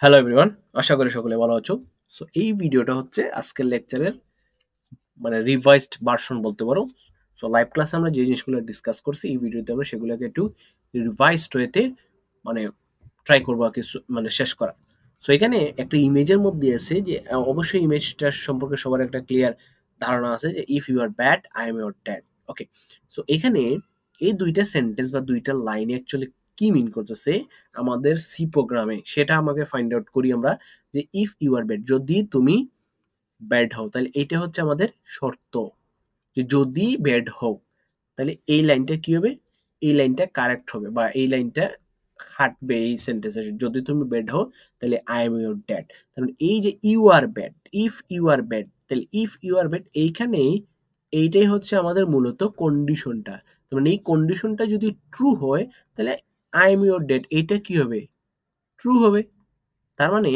Hello everyone, আশা করি সকলে ভালো আছো। সো এই ভিডিওটা হচ্ছে আজকের লেকচারের মানে রিভাইজড ভার্সন বলতে পারো। সো লাইভ ক্লাসে আমরা যে জিনিসগুলো ডিসকাস করছি এই ভিডিওতে আমরা সেগুলোকে একটু রিভাইজড ওয়েতে মানে ট্রাই করবো আর কি মানে শেষ করা। সো এখানে একটা ইমেজের মধ্যে আছে যে অবশ্যই ইমেজটার সম্পর্কে সবার একটা ক্লিয়ার ধারণা আছে যে if you are bad I am your dad. Okay, so এখানে এই দুইটা সেন্টেন্স বা দুইটা লাইনে অ্যাকচুয়ালি কি মিন করতেছে আমাদের সি প্রোগ্রামে সেটা আমাকে ফাইন্ড আউট করি আমরা যে ইফ ইউ আর ব্যাড, যদি তুমি ব্যাড হও তাহলে এটা হচ্ছে আমাদের শর্ত যে যদি ব্যাড হও তাহলে এই লাইনটা কি হবে, এই লাইনটা কারেক্ট হবে বা এই লাইনটা খাটবে এই সেন্টেন্সে। যদি তুমি ব্যাড হও তাহলে আই এম ইউর ড্যাড। তার মানে এই যে you are bad, if you are bad, তাহলে ইফ ইউ আর ব্যাড এইখানেই এইটাই হচ্ছে আমাদের মূলত কন্ডিশনটা। তার মানে এই কন্ডিশনটা যদি ট্রু হয় তাহলে আই এম ইউর ড্যাড এইটা কি হবে, ট্রু হবে। তার মানে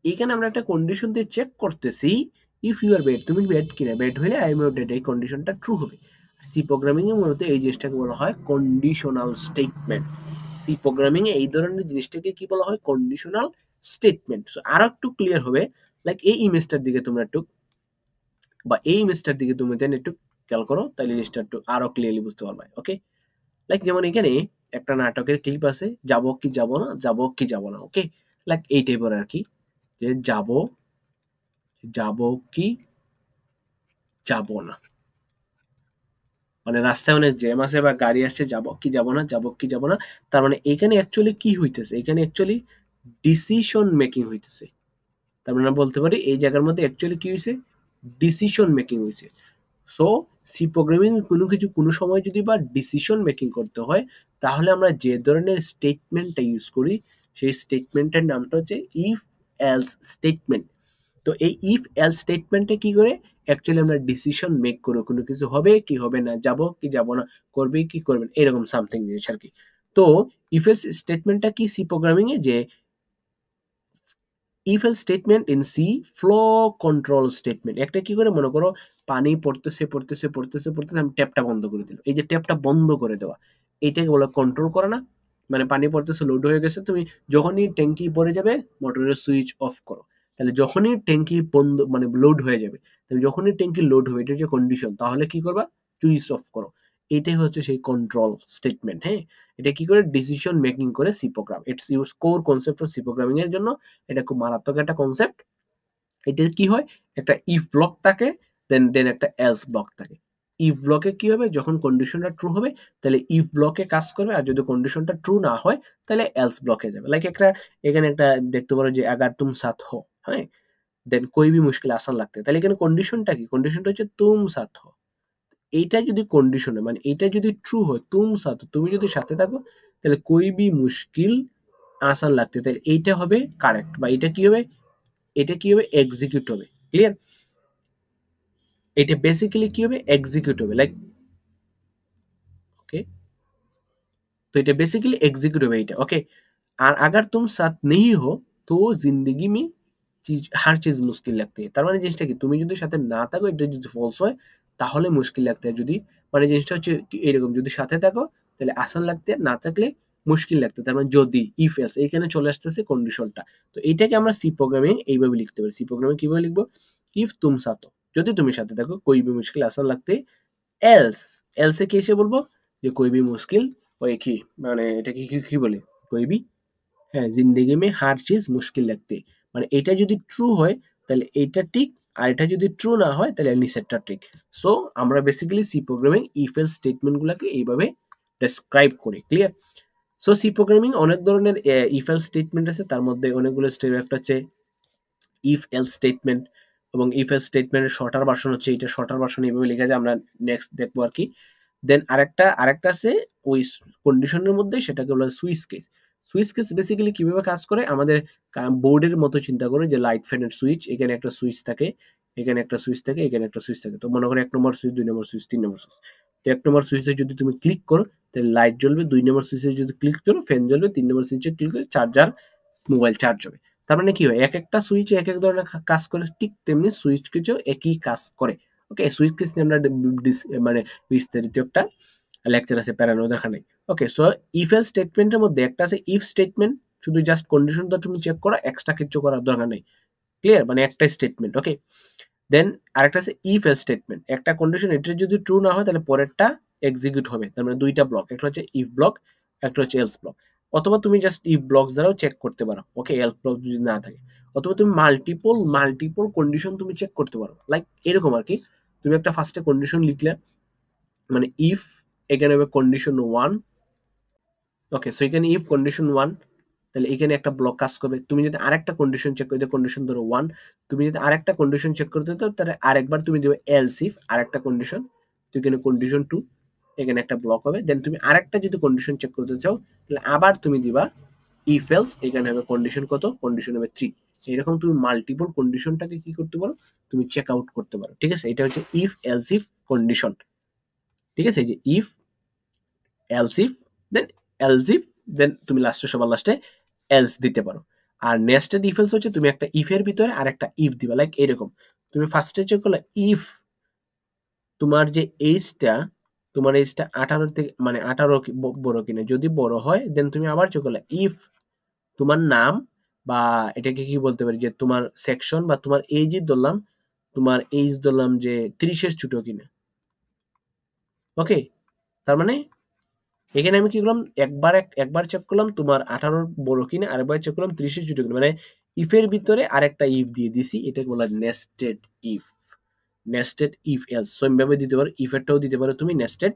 এখানে আমরা একটা কন্ডিশন দিয়ে চেক করতেছি ইফ ইউ আর ব্যাড, তুমি ব্যাড কিনা, ব্যাড হলে আই এম ইউর ড্যাড এই কন্ডিশনটা ট্রু হবে। সি প্রোগ্রামিং এ মূলত এই জিনিসটাকে বলা হয় কন্ডিশনাল স্টেটমেন্ট। সি প্রোগ্রামিং এ এই ধরনের জিনিসটাকে কি বলা হয়, কন্ডিশনাল স্টেটমেন্ট। সো আরো একটু ক্লিয়ার হবে, লাইক এই ইমেজটার দিকে তোমরা একটু বা এই ইমেজটার দিকে তুমি দেন একটু খেয়াল করো, তাহলে জিনিসটা একটু আরো ক্লিয়ারলি বুঝতে পারবে। ওকে, লাইক যেমন এখানে একটা নাটকের ক্লিপ আছে, যাব কি যাব না, যাব কি যাব না। ওকে, লাইক এই টাইপের আর কি, যে যাব, যাব কি যাব না, মানে রাস্তায় অনেক জ্যাম আছে বা গাড়ি আসছে, যাব কি যাব না, যাব কি যাব না। তার মানে এখানে অ্যাকচুয়ালি কি হইতেছে, এখানে অ্যাকচুয়ালি ডিসিশন মেকিং হইতেছে। তার মানে আমরা বলতে পারি এই জায়গার মধ্যে অ্যাকচুয়ালি কি হয়েছে, ডিসিশন মেকিং হয়েছে। সো সি প্রোগ্রামিং কোনো কিছু কোনো সময় যদি বা ডিসিশন মেকিং করতে হয় তাহলে আমরা যে ধরনের স্টেটমেন্টটা ইউজ করি সেই স্টেটমেন্টের নামটা হচ্ছে ইফ এলস স্টেটমেন্ট। তো এই ইফ এলস স্টেটমেন্টে কি করে অ্যাকচুয়ালি আমরা ডিসিশন মেক করে কোনো কিছু হবে কি হবে না, যাব কি যাব না, করবে কি করবে না, এরকম সামথিং জিনিস আর কি। তো ইফ এলস স্টেটমেন্টটা কি সি প্রোগ্রামিং এ, যে if else statement in C flow control statement. একটা কি করে, মনে করো পানি পড়তেছে পড়তেছে পড়তেছে পড়তেছে, আমি ট্যাপটা বন্ধ করে দিলাম। এই যে ট্যাপটা বন্ধ করে দেওয়া এইটাকে বলে কন্ট্রোল করা না। মানে পানি পড়তেছে, লোড হয়ে গেছে, তুমি যখনই ট্যাঙ্কি পড়ে যাবে মোটরের সুইচ অফ করো। তাহলে যখনই ট্যাঙ্কি বন্ধ মানে লোড হয়ে যাবে, তুমি যখনই ট্যাঙ্কি লোড হবে, এটা যে কন্ডিশন, তাহলে কি করবা, সুইচ অফ করো। এটাই হচ্ছে সেই কন্ট্রোল স্টেটমেন্ট। হ্যাঁ, এটা কি করে ডিসিশন মেকিং করে C program. It's use core concept of C programming এর জন্য। এটা খুব মারাত্মক একটা কনসেপ্ট। এটার কি হয়, একটা ইফ ব্লক থাকে, দেন দেন একটা এলস ব্লক থাকে। ইফ ব্লকে কি হবে, যখন কন্ডিশনটা ট্রু হবে তাহলে ইফ ব্লকে কাজ করবে, আর যদি কন্ডিশনটা ট্রু না হয় তাহলে এলস ব্লকে যাবে। লাইক একটা এখানে একটা দেখতে পারো যে আগার তুম সাথ হো, হ্যাঁ, দেন কোই ভি মুশকিল আসান লাগতে, তাহলে এখানে কন্ডিশনটা কি, কন্ডিশনটা হচ্ছে তুম সাথ হো। এইটা যদি কন্ডিশন হয় মানে এইটা যদি ট্রু হয়, তুম সাথ হো, তুমি যদি সাথে থাকো, তাহলে কোই ভি মুশকিল আসান লাগতে, তাহলে এইটা হবে কারেক্ট বা এটা কি হবে, এটা কি হবে, এক্সিকিউট হবে। ক্লিয়ার, এটা বেসিক্যালি কি হবে, এক্সিকিউট হবে। লাইক ओके, तो এটা বেসিক্যালি এক্সিকিউট হবে এটা। ওকে, আর अगर तुम साथ नहीं हो तो जिंदगी में चीज हर चीज मुश्किल लगती है। তার মানে জিনিসটা কি, তুমি যদি সাথে না থাকো, এটা যদি ফলস হয় তাহলে মুশকিল লাগতে হয়। যদি মানে জিনিসটা হচ্ছে এরকম, যদি সাথে থাকো তাহলে আসান লাগতে, না থাকলে মুশকিল লাগতে। তার মানে যদি ইফ এলস এইখানে চলে আসতেছে কন্ডিশনটা। তো এইটাকে আমরা সি প্রোগ্রামিং এইভাবে লিখতে পারি। সি প্রোগ্রামিং কিভাবে লিখবো, ইফ তুম সাথ हो, যদি তুমি সাথে থাকো, कोई भी मुश्किल आसान लगते, এলস, এলসে কি এসে বলবো যে कोई भी मुश्किल ওই কি মানে এটা কি কি কি বলে, कोई भी, হ্যাঁ, জিন্দেগি মে হার চিজ মুশকিল লাগতে। মানে এটা যদি ট্রু হয় তাহলে এইটা ঠিক, আর এটা যদি ট্রু না হয় তাহলে নিচেরটা ঠিক। সো আমরা basically C programming if else statement গুলাকে এইভাবে ডেসক্রাইব করি। ক্লিয়ার। সো সি প্রোগ্রামিং অনেক ধরনের ইফ এলস স্টেটমেন্ট আছে, তার মধ্যে অনেকগুলো স্টেপ। একটা হচ্ছে ইফ এলস স্টেটমেন্ট, এবং ইফ এলস স্টেটমেন্টের শর্টার ভার্সন হচ্ছে এটা, শর্টার ভার্সন এইভাবে লেখা যায়, আমরা নেক্সট দেখবো আর কি। দেন আরেকটা আছে ওই কন্ডিশনের মধ্যে, সেটাকে বলা হয় switch case. Switch case basically কিভাবে কাজ করে, আমাদের বোর্ডের মতো চিন্তা করে যে লাইট ফ্যানের সুইচ, এখানে একটা সুইচ থাকে, এখানে একটা সুইচ থাকে, এখানে একটা সুইচ থাকে। তো মনে করো 1 নম্বর সুইচ, 2 নম্বর সুইচ, 3 নম্বর সুইচ। তো 1 নম্বর সুইচে যদি তুমি ক্লিক করো তাহলে লাইট জ্বলবে, 2 নম্বর সুইচে যদি ক্লিক করো ফ্যান জ্বলবে, 3 নম্বর সুইচে ক্লিক করে চার্জার মোবাইল চার্জ হবে। তার মানে কি হয়, এক একটা সুইচ এক এক ধরনের কাজ করে, ঠিক তেমনি সুইচ কিছু একই কাজ করে। ওকে, সুইচ কেস নিয়ে আমরা মানে বিস্তারিত একটা লেকচার আছে, প্যারানো দেখা নাই। ওকে, সো ইফ এলস স্টেটমেন্টের মধ্যে একটা আছে ইফ স্টেটমেন্ট, শুধু জাস্ট কন্ডিশনটা তুমি চেক করো, এক্সট্রা কিছু করার দরকার নেই। ক্লিয়ার? মানে একটাই স্টেটমেন্ট। ওকে, দেন আরেকটা আছে ইফ এলস স্টেটমেন্ট। একটা কন্ডিশন এটা যদি ট্রু না হয় তাহলে পরেরটা এক্সিকিউট হবে। তার মানে দুইটা ব্লক, একটা হচ্ছে ইফ ব্লক, একটা হচ্ছে এলস ব্লক। অথবা তুমি জাস্ট ইফ ব্লক দ্বারাও চেক করতে পারো। ওকে, এলস ব্লক যদি না থাকে, অথবা তুমি মাল্টিপল কন্ডিশন তুমি চেক করতে পারো। লাইক এরকম আর কি, তুমি একটা ফার্স্টে কন্ডিশন লিখলে, মানে ইফ, এখানে হবে কন্ডিশন 1। ওকে, সো এখানে ইফ কন্ডিশন 1, তাহলে এখানে একটা ব্লক কাজ করবে। তুমি যদি আরেকটা কন্ডিশন চেক করতে, কন্ডিশন ধরো 1, তুমি যদি আরেকটা কন্ডিশন চেক করতে চাও তাহলে আরেকবার তুমি দিবে এলস ইফ আরেকটা কন্ডিশন, তো এখানে কন্ডিশন 2, এখানে একটা ব্লক হবে। দেন তুমি আরেকটা যদি কন্ডিশন চেক করতে চাও তাহলে আবার তুমি দিবা ইফ এলস, এখানে হবে কন্ডিশন কত, কন্ডিশন হবে 3। এরকম তুমি মাল্টিপল কন্ডিশনটাকে কি করতে পারো, তুমি চেক আউট করতে পারো। ঠিক আছে, এটা হচ্ছে ইফ এলস ইফ কন্ডিশন। ঠিক আছে, এই যে if else if, then else if, then তুমি লাস্টে সবার লাস্টে এলস দিতে পারো। আর নেস্টেড ইফ এলস হচ্ছে তুমি একটা ইফের ভিতরে আর একটা ইফ দিবা। লাইক এরকম, তুমি ফার্স্টে চেক করলে ইফ তোমার যে এইজটা, তোমার এইজটা 18 থেকে মানে 18 বড় কিনা, যদি বড় হয় দেন তুমি আবার চেক করলে ইফ তোমার নাম বা এটাকে কি বলতে পারি যে তোমার সেকশন বা তোমার এইজ ধরলাম, তোমার এইজ ধরলাম যে 30-এর ছোট কিনা। ওকে, তার মানে এখানে আমি কি করলাম, একবার চেক করলাম তোমার 18 বড় কিনা, আরেকবার চেক করলাম 30-এর ছোট কিনা, মানে ইফের ভিতরে আরেকটা ইফ দিয়ে দিছি, এটাকে বলা nested if. Nested if else, so এভাবে দিতে পারো, ইফেরটাও দিতে পারো তুমি নেস্টেড,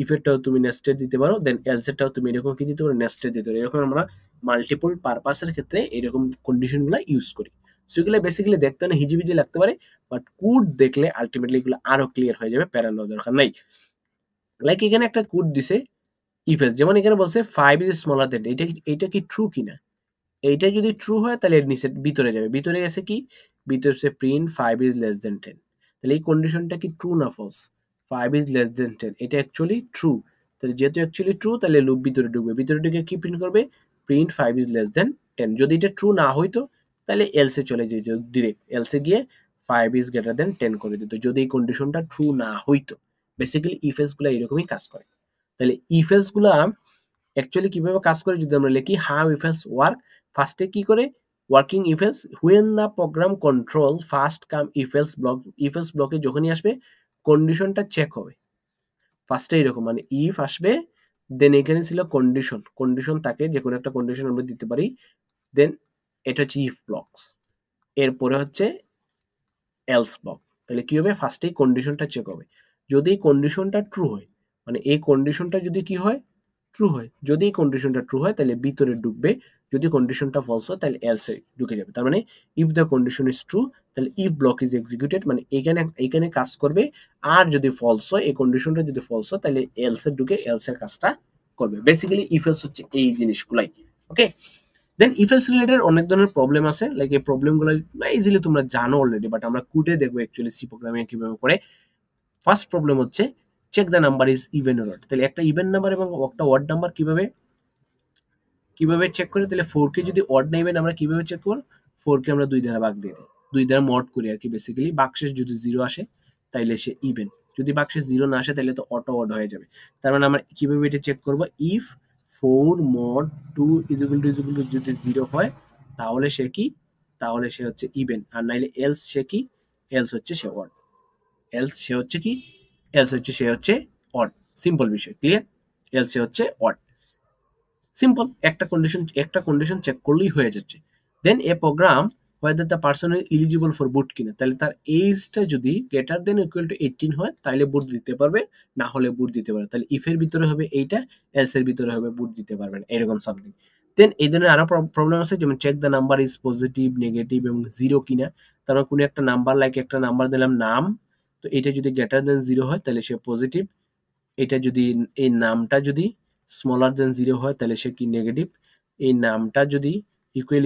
ইফেরটাও তুমি নেস্টেড দিতে পারো, দেন এলস এরটাও তুমি এরকম কি দিতে পারো, নেস্টেড দিতে পারো। এরকম আমরা মাল্টিপল পারপাসের ক্ষেত্রে এরকম কন্ডিশনগুলো ইউজ করি। সো এগুলো বেসিক্যালি দেখতে না হিজিবিজি লাগতে পারে, বাট কোড দেখলে আলটিমেটলি এগুলো আরো ক্লিয়ার হয়ে যাবে, প্যারা নেওয়ার দরকার নাই। লাইক এখানে একটা কোড দিছে ইফ এলস, যেমন এখানে বলছে 5 ইজ স্মলার দেন, এটা কি ট্রু কিনা, এইটা যদি ট্রু হয় তাহলে এর নিচে ভিতরে যাবে, ভিতরে গেছে কি, ভিতরে সে প্রিন্ট 5 ইজ লেস দেন 10। তাহলে এই কন্ডিশনটা কি ট্রু না ফলস, 5 ইজ লেস দেন 10, এটা অ্যাকচুয়ালি ট্রু। তাহলে যেহেতু অ্যাকচুয়ালি ট্রু তাহলে লুপ ভিতরে ঢুকবে, ভিতরে ঢুকে কি প্রিন্ট করবে, প্রিন্ট 5 ইজ লেস দেন 10। যদি এটা ট্রু না হইতো তাহলে এলসে চলে যেত, ডিরেক্ট এলসে গিয়ে 5 ইজ গ্রেটার দেন 10 করে দিত, যদি এই কন্ডিশনটা ট্রু না হইতো। বেসিক্যালি ইফ এলস গুলো এরকমই কাজ করে। তাহলে ইফ এলস গুলা অ্যাকচুয়ালি কিভাবে কাজ করে যদি আমরা লিখি, হাউ ইফ এলস ওয়ার্ক, ফার্স্টে কি করে, working if else when the program control first come if else block, if else ব্লকে যখনই আসবে কন্ডিশনটা চেক হবে। ফার্স্টে এরকম মানে ইফ আসবে, দেন এখানে ছিল কন্ডিশন, কন্ডিশন থাকে যে কোনো একটা কন্ডিশন আমরা দিতে পারি, দেন এটা হচ্ছে ইফ ব্লকস, এরপরে হচ্ছে এলস ব্লক। তাহলে কি হবে, ফার্স্টেই কন্ডিশনটা চেক হবে, যদি এই কন্ডিশনটা ট্রু হয়, মানে এই কন্ডিশনটা যদি কি হয়, ট্রু হয়, যদি এই কন্ডিশনটা ট্রু হয় তাহলে ভিতরে ঢুকবে, যদি কন্ডিশনটা ফলস হয় তাহলে এলসে ঢুকে যাবে। তার মানে if the condition is true তাহলে ইফ ব্লক ইজ এক্সিকিউটেড, মানে এখানে কাজ করবে। আর যদি ফলস হয়, এই কন্ডিশনটা যদি ফলস হয় তাহলে এলসে ঢুকে এলসের কাজটা করবে। বেসিক্যালি ইফ এলস হচ্ছে এই জিনিসগুলাই। ওকে, দেন ইফ এলস রিলেটেড অনেক ধরনের প্রবলেম আছে, লাইক এই প্রবলেমগুলো ইজিলি তোমরা জানো অলরেডি, বাট আমরা কোডে দেখবো অ্যাকচুয়ালি সি প্রোগ্রামিং কিভাবে করে। ফার্স্ট প্রবলেম হচ্ছে check the number is even or odd. তাহলে একটা ইভেন নাম্বার এবং একটা অড নাম্বার কিভাবে চেক করে, তাহলে 4 কে যদি অড না ইভেন আমরা কিভাবে চেক করব, 4 কে আমরা 2 দ্বারা ভাগ দিয়ে দিই, 2 দ্বারা মড করি আর কি। বেসিক্যালি বাক্সের যদি 0 আসে তাইলে সে ইভেন, যদি বাক্সে 0 না আসে তাহলে তো অটো অড হয়ে যাবে। তার মানে আমরা কিভাবে এটা চেক করব, if 4 mod 2 is equal to যদি 0 হয় তাহলে সে কি, তাহলে সে হচ্ছে ইভেন, আর নাইলে এলস সে কি, এলস হচ্ছে সে অড, এলস সে হচ্ছে কি, এলস হচ্ছে সে হচ্ছে অড। সিম্পল বিষয়, ক্লিয়ার? এলস সে হচ্ছে অড, সিম্পল, একটা কন্ডিশন চেক করলেই হয়ে যাচ্ছে। দেন a programme whether the person is eligible for boot কিনা, তাহলে তার এজটা যদি গ্রেটার দেন ইকুয়াল টু 18 হয় তাহলে বুট দিতে পারবে, না হলে বুট দিতে পারবে। তাহলে ইফ এর ভিতরে হবে এইটা, এলস এর ভিতরে হবে বুট দিতে পারবে না, এরকম সামথিং। দেন এই ধরনের আরো প্রবলেম আছে, যেমন check the number is positive, negative এবং 0 কিনা। তারপর কোনো একটা নাম্বার, লাইক একটা নাম্বার দিলাম নাম, তো এটা যদি গ্রেটার দেন 0 হয় তাহলে সে পজিটিভ, এটা যদি, এই নামটা যদি স্মলার দেন 0 হয় তাহলে সে কি নেগেটিভ, এই নামটা যদি ইকুয়াল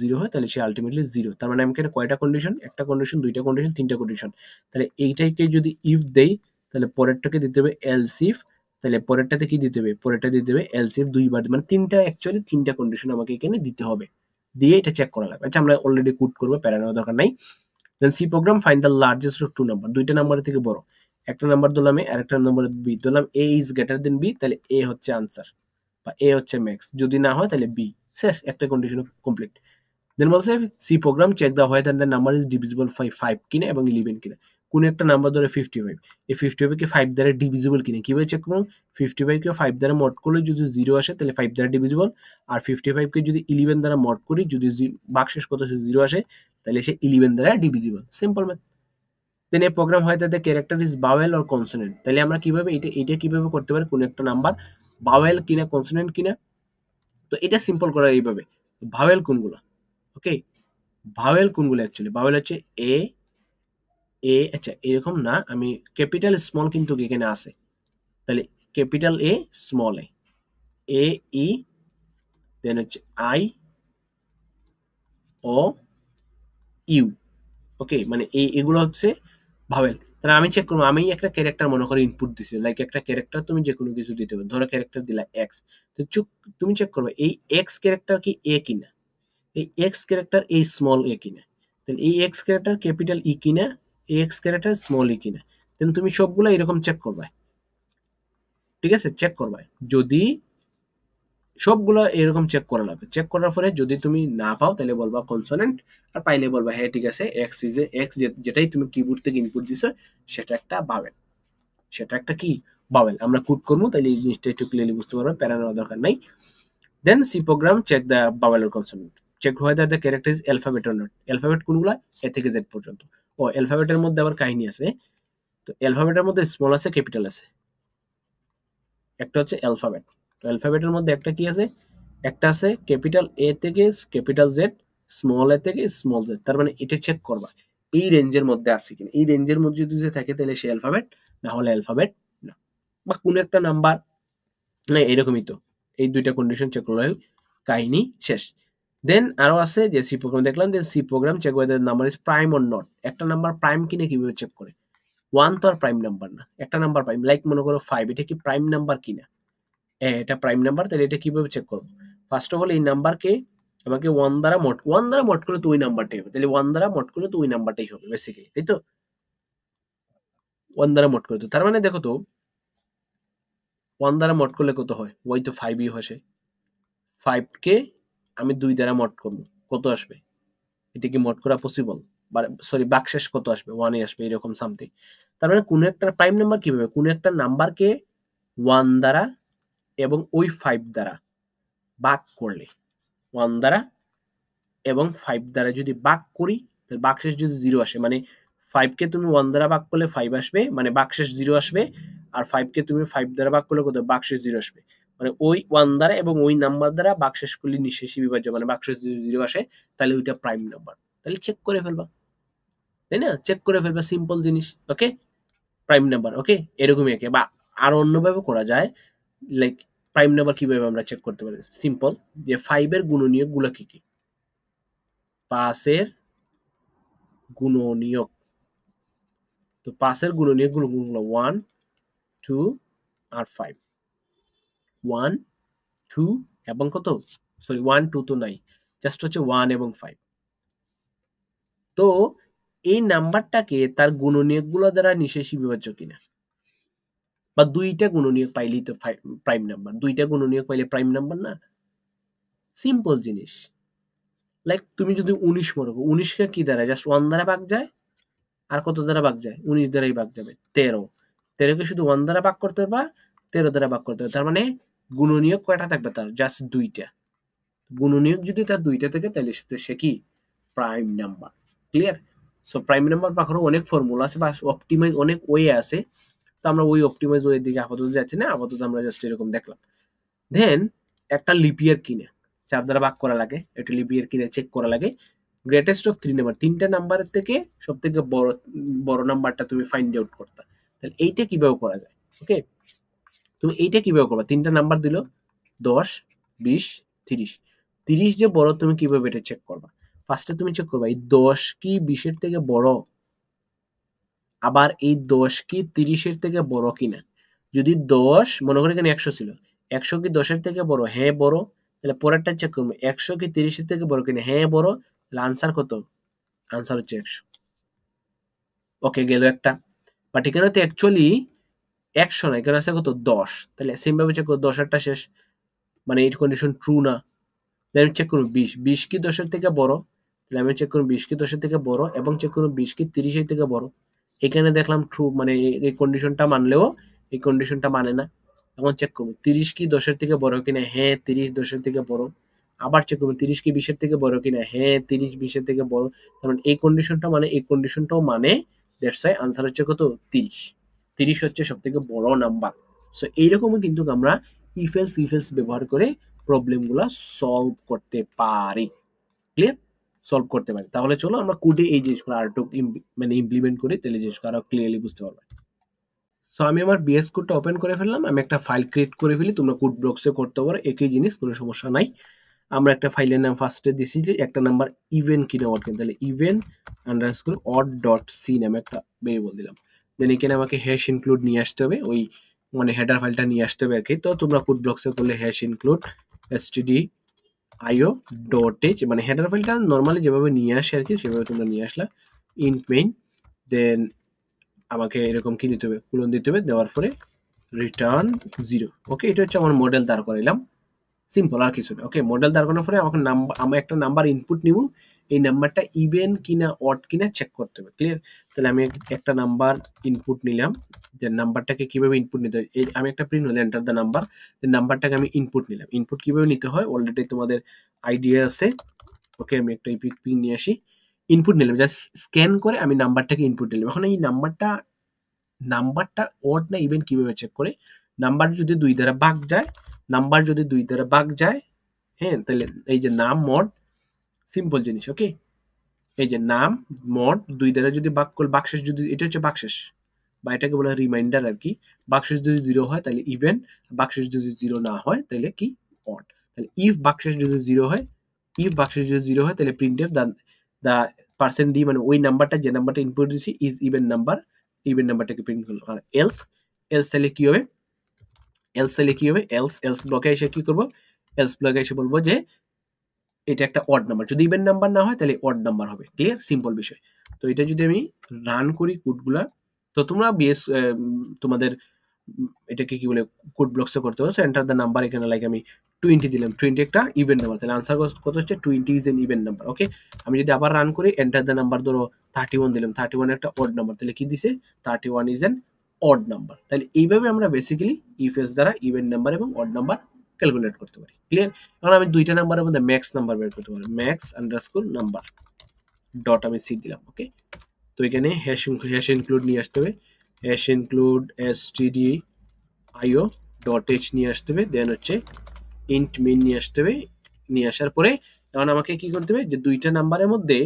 0 হয় তাহলে সে আলটিমেটলি 0। তার মানে আমাকে কয়টা কন্ডিশন, একটা কন্ডিশন, দুইটা কন্ডিশন, তিনটা কন্ডিশন। তাহলে এইটাকে যদি ইফ দেই তাহলে পরেরটাকে দিতে হবে এলস ইফ, তাহলে পরেরটাতে কি দিতে হবে, পরেরটা দিতে হবে এলস ইফ দুইবার, মানে তিনটা, অ্যাকচুয়ালি তিনটা কন্ডিশন আমাকে এখানে দিতে হবে, দিয়ে এটা চেক করা লাগবে। আচ্ছা আমরা অলরেডি কোড করবো, প্যারা নেওয়ার দরকার নাই। Then C program find the largest of two number, দুইটা নাম্বারের থেকে বড়, একটা নাম্বার দিলাম এ আর একটা নাম্বার বি, দিলাম এ ইজ গ্রেটার দেন বি, তাহলে এ হচ্ছে আনসার বা এ হচ্ছে ম্যাক্স, যদি না হয় তাহলে বি। শেষ, একটা কন্ডিশন কমপ্লিট। দেন বলছে C program check the whether the number is divisible by 5 কিনা এবং 11 কিনা। কোন একটা নাম্বার ধরে 55, এই 55 কে 5 দ্বারা ডিভিজিবল কিনা কিভাবে চেক করব? 55 কে 5 দ্বারা মড করলে যদি 0 আসে তাহলে 5 দ্বারা ডিভিজিবল, আর 55 কে যদি 11 দ্বারা মড করি যদি ভাগশেষ কত 0 আসে তাহলে সে 11 দ্বারা divisible. Simple math. Then a program হয় the character is vowel or consonant. তাহলে আমরা কিভাবে এটা কিভাবে করতে পারি? কোন একটা নাম্বার ভাওয়েল কিনা কনসোনেন্ট কিনা। তো এটা সিম্পল করা এইভাবে, ভাওয়েল কোনগুলো? ওকে, ভাওয়েল কোনগুলো অ্যাকচুয়ালি? ভাওয়েল হচ্ছে এ এ, আচ্ছা এরকম না, আমি ক্যাপিটাল স্মল কিন্তু এখানে আছে, তাহলে ক্যাপিটাল এ স্মল এ ই, দেন হচ্ছে আই ও ইউ। ওকে, মানে এগুলো হচ্ছে ভাওয়েল। তাহলে আমি চেক করবো, আমি একটা ক্যারেক্টার মনে করে ইনপুট দিছি, লাইক একটা ক্যারেক্টার তুমি যে কোনো কিছু দিতে পারো, ধরো ক্যারেক্টার দিলা এক্স, তো তুমি চেক করবে এই এক্স ক্যারেক্টার কি এ কিনা, এই এক্স ক্যারেক্টার এই স্মল এ কিনা, তাহলে এই এক্স ক্যারেক্টার ক্যাপিটাল ই কিনা, এই এক্স ক্যারেক্টার স্মল ই কিনা, দেন তুমি সবগুলো এরকম চেক করবে। ঠিক আছে, চেক করবে, যদি সবগুলো এরকম চেক করা লাগবে। চেক করার পরে যদি তুমি না পাও তাহলে বলবা কনসোনেন্ট, আর পাইলে বলবা হ্যাঁ ঠিক আছে এক্স ইজ এক্স, যেটাই তুমি কিবোর্ড থেকে ইনপুট দিছো সেটা একটা ভাওয়েল, সেটা একটা কি ভাওয়েল। আমরা কোড করবো তাহলে এই জিনিসটা একটু ক্লিয়ারলি বুঝতে পারবে, প্যারা নেওয়ার দরকার নাই। Then C program check the vowel or consonant, check whether the character is alphabet or not. Alphabet কোনগুলা? এ থেকে জেড পর্যন্ত। ও অ্যালফাবেটের মধ্যে আবার কাহিনী আছে, তো অ্যালফাবেটের মধ্যে স্মল আছে ক্যাপিটাল আছে, একটা হচ্ছে অ্যালফাবেট। তো অ্যালফাবেটের মধ্যে একটা কি আছে? একটা আছে ক্যাপিটাল এ থেকে ক্যাপিটাল জেড, স্মল এ থেকে স্মল জেড। তার মানে এটা চেক করবা এই রেঞ্জের মধ্যে আছে কিনা, এই রেঞ্জের মধ্যে যদি থাকে তাহলে সে অ্যালফাবেট, না হলে অ্যালফাবেট না। বা কোনো একটা নাম্বার, না এরকমই তো, এই দুইটা কন্ডিশন চেক করলে কাহিনী শেষ। দেন আরো আছে যে সি প্রোগ্রাম দেখলাম, যে C program check whether number is prime or not. একটা নাম্বার প্রাইম কিনা কিভাবে চেক করে? 1 তো আর প্রাইম নাম্বার না, একটা নাম্বার প্রাইম, লাইক মনে করো 5, এটা কি প্রাইম নাম্বার কিনা? এটা প্রাইম নাম্বার, তাহলে এটা কিভাবে চেক করবো? ফার্স্ট অফ অল এই নাম্বারকে আমাকে 1 দ্বারা মড করলে তো ওই নাম্বারটাই হবে, তাহলে 1 দ্বারা মড করলে তো ওই নাম্বারটাই হবে বেসিক্যালি, তাই তো? 1 দ্বারা মড করে তো, তার মানে দেখো তো 1 দ্বারা মড করলে কত হয়? ওই তো 5ই হয়। 5 কে আমি 2 দ্বারা মড করবো, কত আসবে? এটা কি মড করা পসিবল? সরি, বাকশেষ কত আসবে? 1 আসবে, এরকম সামথিং। তার মানে কোন একটা প্রাইম নাম্বার কিভাবে, কোন একটা নাম্বারকে 1 দ্বারা এবং ওই 5 দ্বারা ভাগ করলে, 1 দ্বারা এবং 5 দ্বারা যদি ভাগ করি তাহলে ভাগশেষ যদি 0 আসে, মানে 5 কে তুমি 1 দ্বারা ভাগ করলে 5 আসবে, মানে ভাগশেষ 0 আসবে, আর 5 কে তুমি 5 দ্বারা ভাগ করলে কত? ভাগশেষ 0 আসবে। মানে ওই 1 দ্বারা এবং ওই নাম্বার দ্বারা ভাগশেষ করলে নিঃশেষী বিভাজ্য, মানে ভাগশেষ যদি 0 আসে তাহলে ওইটা প্রাইম নাম্বার। তাহলে চেক করে ফেলবা, তাই না? চেক করে ফেলবা, সিম্পল জিনিস। ওকে, প্রাইম নাম্বার। ওকে, এরকমই একে, বা আর অন্যভাবে করা যায়, লাইক প্রাইম নাম্বার কিভাবে আমরা চেক করতে পারি? সিম্পল, যে 5 এর গুণনীয়ক গুলো কি কি? 5 এর গুণনীয়ক, তো 5 এর গুণনীয়ক গুলো 1 2 আর 5, 1 2 এবং কত, সরি 1 2 তো নাই, জাস্ট হচ্ছে 1 এবং 5। তো এই নাম্বারটাকে তার গুণনীয়ক গুলো দ্বারা নিঃশেষী বিভাজ্য কিনা, বা দুইটা গুণনীয়ক পাইলেই তো প্রাইম নাম্বার, দুইটা গুণনীয়ক পাইলে প্রাইম নাম্বার না? সিম্পল জিনিস। লাইক তুমি যদি 19 মনে করো, 19 কে কি দ্বারা? জাস্ট 1 দ্বারা ভাগ যায়, আর কত দ্বারা ভাগ যায়? 19 দ্বারাই ভাগ যাবে। 13, 13 কে শুধু 1 দ্বারা ভাগ করতে পারবা, 13 দ্বারা ভাগ করতে পারবা। তার মানে গুণনীয়ক কয়টা থাকবে তার? জাস্ট 2টা। গুণনীয়ক যদি তার 2টা থাকে তাহলে সে কি prime number. Clear? So prime number পাখারও অনেক ফর্মুলা আছে বা অপটিমাইজ অনেক ওয়ে আছে, তো আমরা ওই অপটিমাইজ ওয়ের দিকে আপাতত যাচ্ছি না, আপাতত আমরা জাস্ট এরকম দেখলাম। দেন একটা লিপিয়ার কিনে 4 দ্বারা ভাগ করা লাগে, একটা লিপিয়ার কিনে চেক করা লাগে। গ্রেটেস্ট অফ 3 নাম্বার, 3টা নাম্বারের থেকে সব থেকে বড় নাম্বারটা তুমি ফাইন্ড আউট করতে, তাহলে এইটা কিভাবে করা যায়? ওকে, তুমি এইটা কিভাবে করবা? 3টা নাম্বার দিল 10 20 30, 30 যে বড় তুমি কিভাবে এটা চেক করবা? ফার্স্টে তুমি চেক করবা এই 10 কি 20 এর থেকে বড়, আবার এই 10 কি 30 এর থেকে বড় কিনা। যদি 10 মনে করি এখানে 100 ছিল, 100 কি 10 এর থেকে বড়? হ্যাঁ বড়। তাহলে পরেরটা চেক করবো 100 কি 30 এর থেকে বড় কিনা? হ্যাঁ বড়। তাহলে আনসার কত? আনসার হচ্ছে 100। ওকে, গেল একটা। বাট এখানে তো অ্যাকচুয়ালি 100 না, এখানে আছে কত? 10। তাহলে সেম ভাবে চেক করো, 10 এরটা শেষ, মানে এই কন্ডিশন ট্রু না। দেন চেক করুন 20, 20 কি 10 এর থেকে বড়? তাহলে আমি চেক করুন 20 কি 10 এর থেকে বড় এবং চেক করুন 20 কি 30 এর থেকে বড়। এখানে দেখলাম ট্রু, মানে এই কন্ডিশনটা মানলেও এই কন্ডিশনটা মানে না। এখন চেক করব 30 কি 10 এর থেকে বড় কিনা? হ্যাঁ 30 10 এর থেকে বড়। আবার চেক করব 30 কি 20 এর থেকে বড় কিনা? হ্যাঁ 30 20 এর থেকে বড়। তার মানে এই কন্ডিশনটা মানে এই কন্ডিশনটাও মানে, দ্যাটস ওয়াই আনসার হচ্ছে কত? 30। 30 হচ্ছে সবথেকে বড় নাম্বার। সো এইরকমও কিন্তু আমরা ইফ এলস ব্যবহার করে প্রবলেমগুলো সলভ করতে পারি। ক্লিয়ার? সলভ করতে পারি। তাহলে চলো আমরা কোডে এই জিনিসগুলো আরেকটু মানে ইমপ্লিমেন্ট করি, তাহলে জিনিসগুলো আরো ক্লিয়ারলি বুঝতে পারবে। সো আমি আমার বিএস কোডটা ওপেন করে ফেললাম, আমি একটা ফাইল ক্রিয়েট করে ফেলি, তোমরা কোড ব্লকসে করতে পারো, একই জিনিস, কোনো সমস্যা নাই। আমরা একটা ফাইলের নাম ফার্স্টে দিছি যে একটা নাম্বার ইভেন কিনা অড কিনা, তাহলে even underscore odd dot C নামে একটা ভেরিয়েবল দিলাম। দেন এখানে আমাকে হ্যাশ ইনক্লুড নিয়ে আসতে হবে, ওই মানে হেডার ফাইলটা নিয়ে আসতে হবে আর কি। তো তোমরা কোড ব্লকসে করলে hash include std io dot h, মানে হেডার ফাইলটা নর্মালি যেভাবে নিয়ে আসে আর কি সেভাবে তোমরা নিয়ে আসলা, ইন্ট মেইন, দেন আমাকে এরকম কি দিতে হবে? কুলন দিতে হবে, দেওয়ার পরে রিটার্ন 0। ওকে, এটা হচ্ছে আমার মডেল দাঁড় করাইলাম, সিম্পল, আর কিছু না। ওকে, মডেল দাঁড় করানোর পরে আমাকে নাম্বার, আমি একটা নাম্বার ইনপুট নিব, এই নাম্বারটা ইভেন কিনা অড কিনা চেক করতে হবে। ক্লিয়ার? তাহলে আমি একটা নাম্বার ইনপুট নিলাম, যে নাম্বারটাকে কিভাবে ইনপুট নিতে হয়, আমি একটা প্রিন্ট হলো এন্টার দ্য নাম্বার, নাম্বারটাকে আমি ইনপুট নিলাম। ইনপুট কিভাবে নিতে হয় অলরেডি তোমাদের আইডিয়া আছে। ওকে, আমি একটা ইপিক পিন নিয়ে আসি, ইনপুট নিলাম, জাস্ট স্ক্যান করে আমি নাম্বারটাকে ইনপুট নিলাম। এখন এই নাম্বারটা অড না ইভেন কিভাবে চেক করে? নাম্বার যদি 2 দ্বারা ভাগ যায়, নাম্বার যদি 2 দ্বারা ভাগ যায়, হ্যাঁ, তাহলে এই যে নাম মড, সিম্পল জিনিস। ওকে, এই যে নাম মড 2 দ্বারা যদি ভাগ করলে, বাকশেষ যদি, এটা হচ্ছে বাকশেষ বা এটাকে বলা হয় রিমাইন্ডার আর কি। বাকশেষ যদি 0 হয় তাহলে ইভেন, বাকশেষ যদি 0 না হয় তাহলে কি? অড। তাহলে ইফ বাকশেষ যদি 0 হয়, ইফ বাকশেষ যদি 0 হয় তাহলে প্রিন্টএফ দা পার্সেন্ট ডি, মানে ওই নাম্বারটা যে নাম্বারটা ইনপুট দিয়েছি ইজ ইভেন নাম্বার, ইভেন নাম্বারটাকে প্রিন্ট করলো। আর এলস, এলস তাহলে কি হবে? এলস তাহলে কি হবে? এলস ব্লকে এসে কি করব? এলস ব্লকে এসে বলবো যে এটা একটা অড নাম্বার, যদি ইভেন নাম্বার না হয় তাহলে অড নাম্বার হবে। ক্লিয়ার? সিম্পল বিষয়। তো এটা যদি আমি রান করি কোডগুলা, তো তোমরা বিএস তোমাদের এটাকে কি বলে কোড ব্লকসে করতে পারো। এন্টার দ্য নাম্বার, এখানে লাইক আমি 20 দিলাম, 20 একটা ইভেন নাম্বার, তাহলে আনসার কত হচ্ছে? 20 ইজ এন ইভেন নাম্বার। ওকে, আমি যদি আবার রান করি, এন্টার দ্য নাম্বার, ধরো 31 দিলাম, 31 একটা অড নাম্বার, তাহলে কি দিছে? 31 ইজ এন অড নাম্বার। তাহলে এইভাবে আমরা বেসিক্যালি ইফ এলস দ্বারা ইভেন নাম্বার এবং অড নাম্বার ক্যালকুলেট করতে পারি। ক্লিয়ার? এখন আমি দুইটা নাম্বারের মধ্যে ম্যাক্স নাম্বার বের করতে পারি, ম্যাক্স আন্ডারস্কোর নাম্বার ডট আমি সি দিলাম। ওকে, তো এখানে হ্যাশ ইনক্লুড নিয়ে আসতে হবে, hash include std io dot h নিয়ে আসতে হবে, দেন হচ্ছে ইন্ট মেইন নিয়ে আসতে হবে। নিয়ে আসার পরে এখন আমাকে কি করতে হবে? যে দুইটা নাম্বারের মধ্যে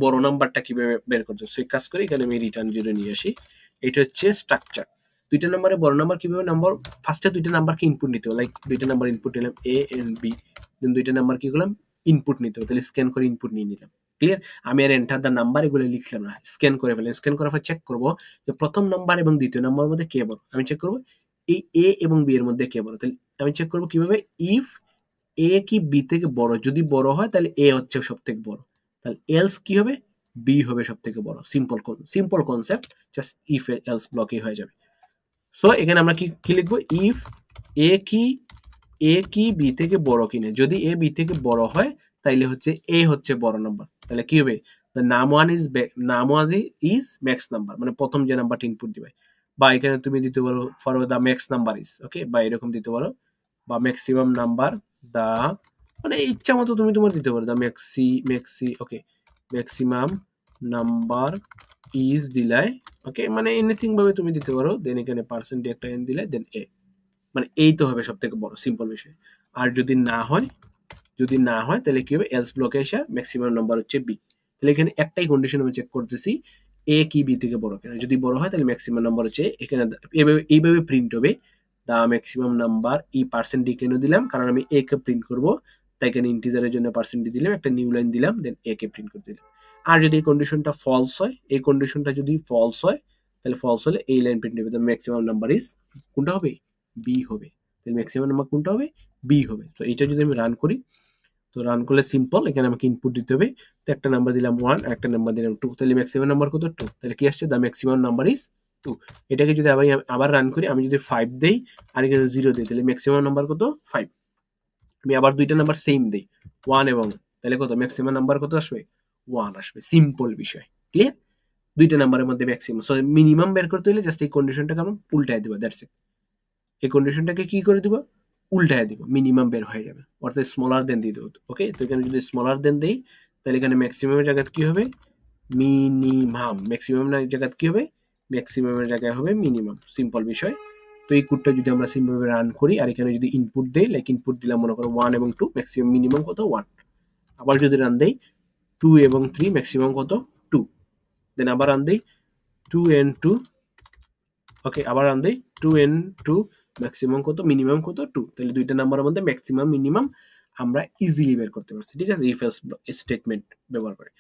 বড় নাম্বারটা কিভাবে বের করতে হবে সেই কাজ করে এখানে আমি রিটার্ন 0 নিয়ে আসি। এটা হচ্ছে স্ট্রাকচার। দুইটা নাম্বারে বড় নাম্বার কিভাবে? নাম্বার ফার্স্টে দুইটা নাম্বারকে ইনপুট নিতে হবে, লাইক দুইটা নাম্বার ইনপুট নিলাম এ এন্ড বি, দেন দুইটা নাম্বার কি করলাম? ইনপুট নিতে হবে, তাহলে স্ক্যান করে ইনপুট নিয়ে নিলাম। ক্লিয়ার? আমি আর এন্টার দ্য নাম্বার এগুলো লিখলাম না, স্ক্যান করে ফেললাম। স্ক্যান করার পর চেক করব যে প্রথম নাম্বার এবং দ্বিতীয় নাম্বারের মধ্যে কে বড়। আমি চেক করব এই এ এবং বি এর মধ্যে কে বড়। তাহলে আমি চেক করব কিভাবে? ইফ এ কি বি থেকে বড়, যদি বড় হয় তাহলে এ হচ্ছে সব থেকে বড়, তাহলে এলস কি হবে? বি হবে সব থেকে বড়। Simple concept, just if else ব্লকে হয়ে যাবে। সো এখানে আমরা কি লিখবো? ইফ এ কি বি থেকে বড় কিনা, যদি এ বি থেকে বড় হয় তাইলে হচ্ছে এ হচ্ছে বড় নাম্বার, তাহলে কি হবে? নাম ওয়ান ইজ ম্যাক্স নাম্বার, মানে প্রথম যে নাম্বারটা ইনপুট দিবে। বা এখানে তুমি দিতে পারো for the max number is, okay, বা এরকম দিতে পারো, বা ম্যাক্সিমাম নাম্বার দা, মানে ইচ্ছা মতো তুমি তোমার দিতে পারো, the maxi okay, maximum number is দিলাই, ওকে, মানে এনিথিং ভাবে তুমি দিতে পারো। দেন এখানে পার্সেন্ট একটা এন দিলে, দেন এ, মানে এই তো হবে সব থেকে বড়, সিম্পল বিষয়। আর যদি না হয়, তাহলে কি হবে? এলস ব্লকে এসে ম্যাক্সিমাম নাম্বার হচ্ছে বি। তাহলে এখানে একটাই কন্ডিশন আমি চেক করতেছি, এ কি বি থেকে বড় কিনা। যদি বড় হয় তাহলে ম্যাক্সিমাম নাম্বার হচ্ছে এখানে, এইভাবে প্রিন্ট হবে, the maximum number e percent D কেন দিলাম? কারণ আমি এ কে প্রিন্ট করব, তাই এখানে ইন্টিজারের জন্য পার্সেন্ট ডি দিলাম, একটা নিউ লাইন দিলাম, দেন এ কে প্রিন্ট করে দিলাম। আর যদি এই কন্ডিশনটা ফলস হয়, এই কন্ডিশনটা যদি ফলস হয়, তাহলে ফলস হলে এই লাইন প্রিন্ট হবে, দ্য ম্যাক্সিমাম নাম্বার ইজ, কোনটা হবে? বি হবে। তাহলে ম্যাক্সিমাম নাম্বার কোনটা হবে? বি হবে। তো এটা যদি আমি রান করি, তো রান করলে সিম্পল, এখানে আমাকে ইনপুট দিতে হবে। তো একটা নাম্বার দিলাম 1, একটা নাম্বার দিলাম 2, তাহলে ম্যাক্সিমাম নাম্বার কত? 2। তাহলে কি আসছে? The maximum number is 2। এটাকে যদি আবার রান করি, আমি যদি 5 দেই আর এখানে 0 দিই, তাহলে ম্যাক্সিমাম নাম্বার কত? 5। আমি আবার দুইটা নাম্বার সেম দেই 1 এবং তাহলে কত ম্যাক্সিমাম নাম্বার কত আসবে 1 আসবে সিম্পল বিষয় ক্লিয়ার দুইটা নাম্বারের মধ্যে ম্যাক্সিমাম সো মিনিমাম বের করতে হলে জাস্ট এই কন্ডিশনটাকে আমরা উল্টায় দিব দ্যাটস ইট এই কন্ডিশনটাকে কি করে দিব উল্টায় দিব মিনিমাম বের হয়ে যাবে অর্থাৎ স্মলার দেন দিয়ে দেবো ওকে তো এখানে যদি স্মলার দেন দেই তাহলে এখানে ম্যাক্সিমামের জায়গায় কি হবে মিনিমাম ম্যাক্সিমামের জায়গায় কি হবে ম্যাক্সিমামের জায়গায় হবে মিনিমাম সিম্পল বিষয় তো এই কোডটা যদি আমরা সিম্পলভাবে রান করি আর এখানে যদি ইনপুট দেই লাইক ইনপুট দিলাম মনে করো 1 এবং 2 ম্যাক্সিমাম মিনিমাম কত 1 আবার যদি রান দেই 2 এবং 3 ম্যাক্সিমাম কত 2 দেন আবার রান দেই 2 and 2 ওকে আবার রান দেই 2 and 2 ম্যাক্সিমাম কত মিনিমাম কত 2 তাহলে দুইটা নাম্বারের মধ্যে ম্যাক্সিমাম মিনিমাম আমরা ইজিলি বের করতে পারছি ঠিক আছে ইফ এলস স্টেটমেন্ট ব্যবহার করে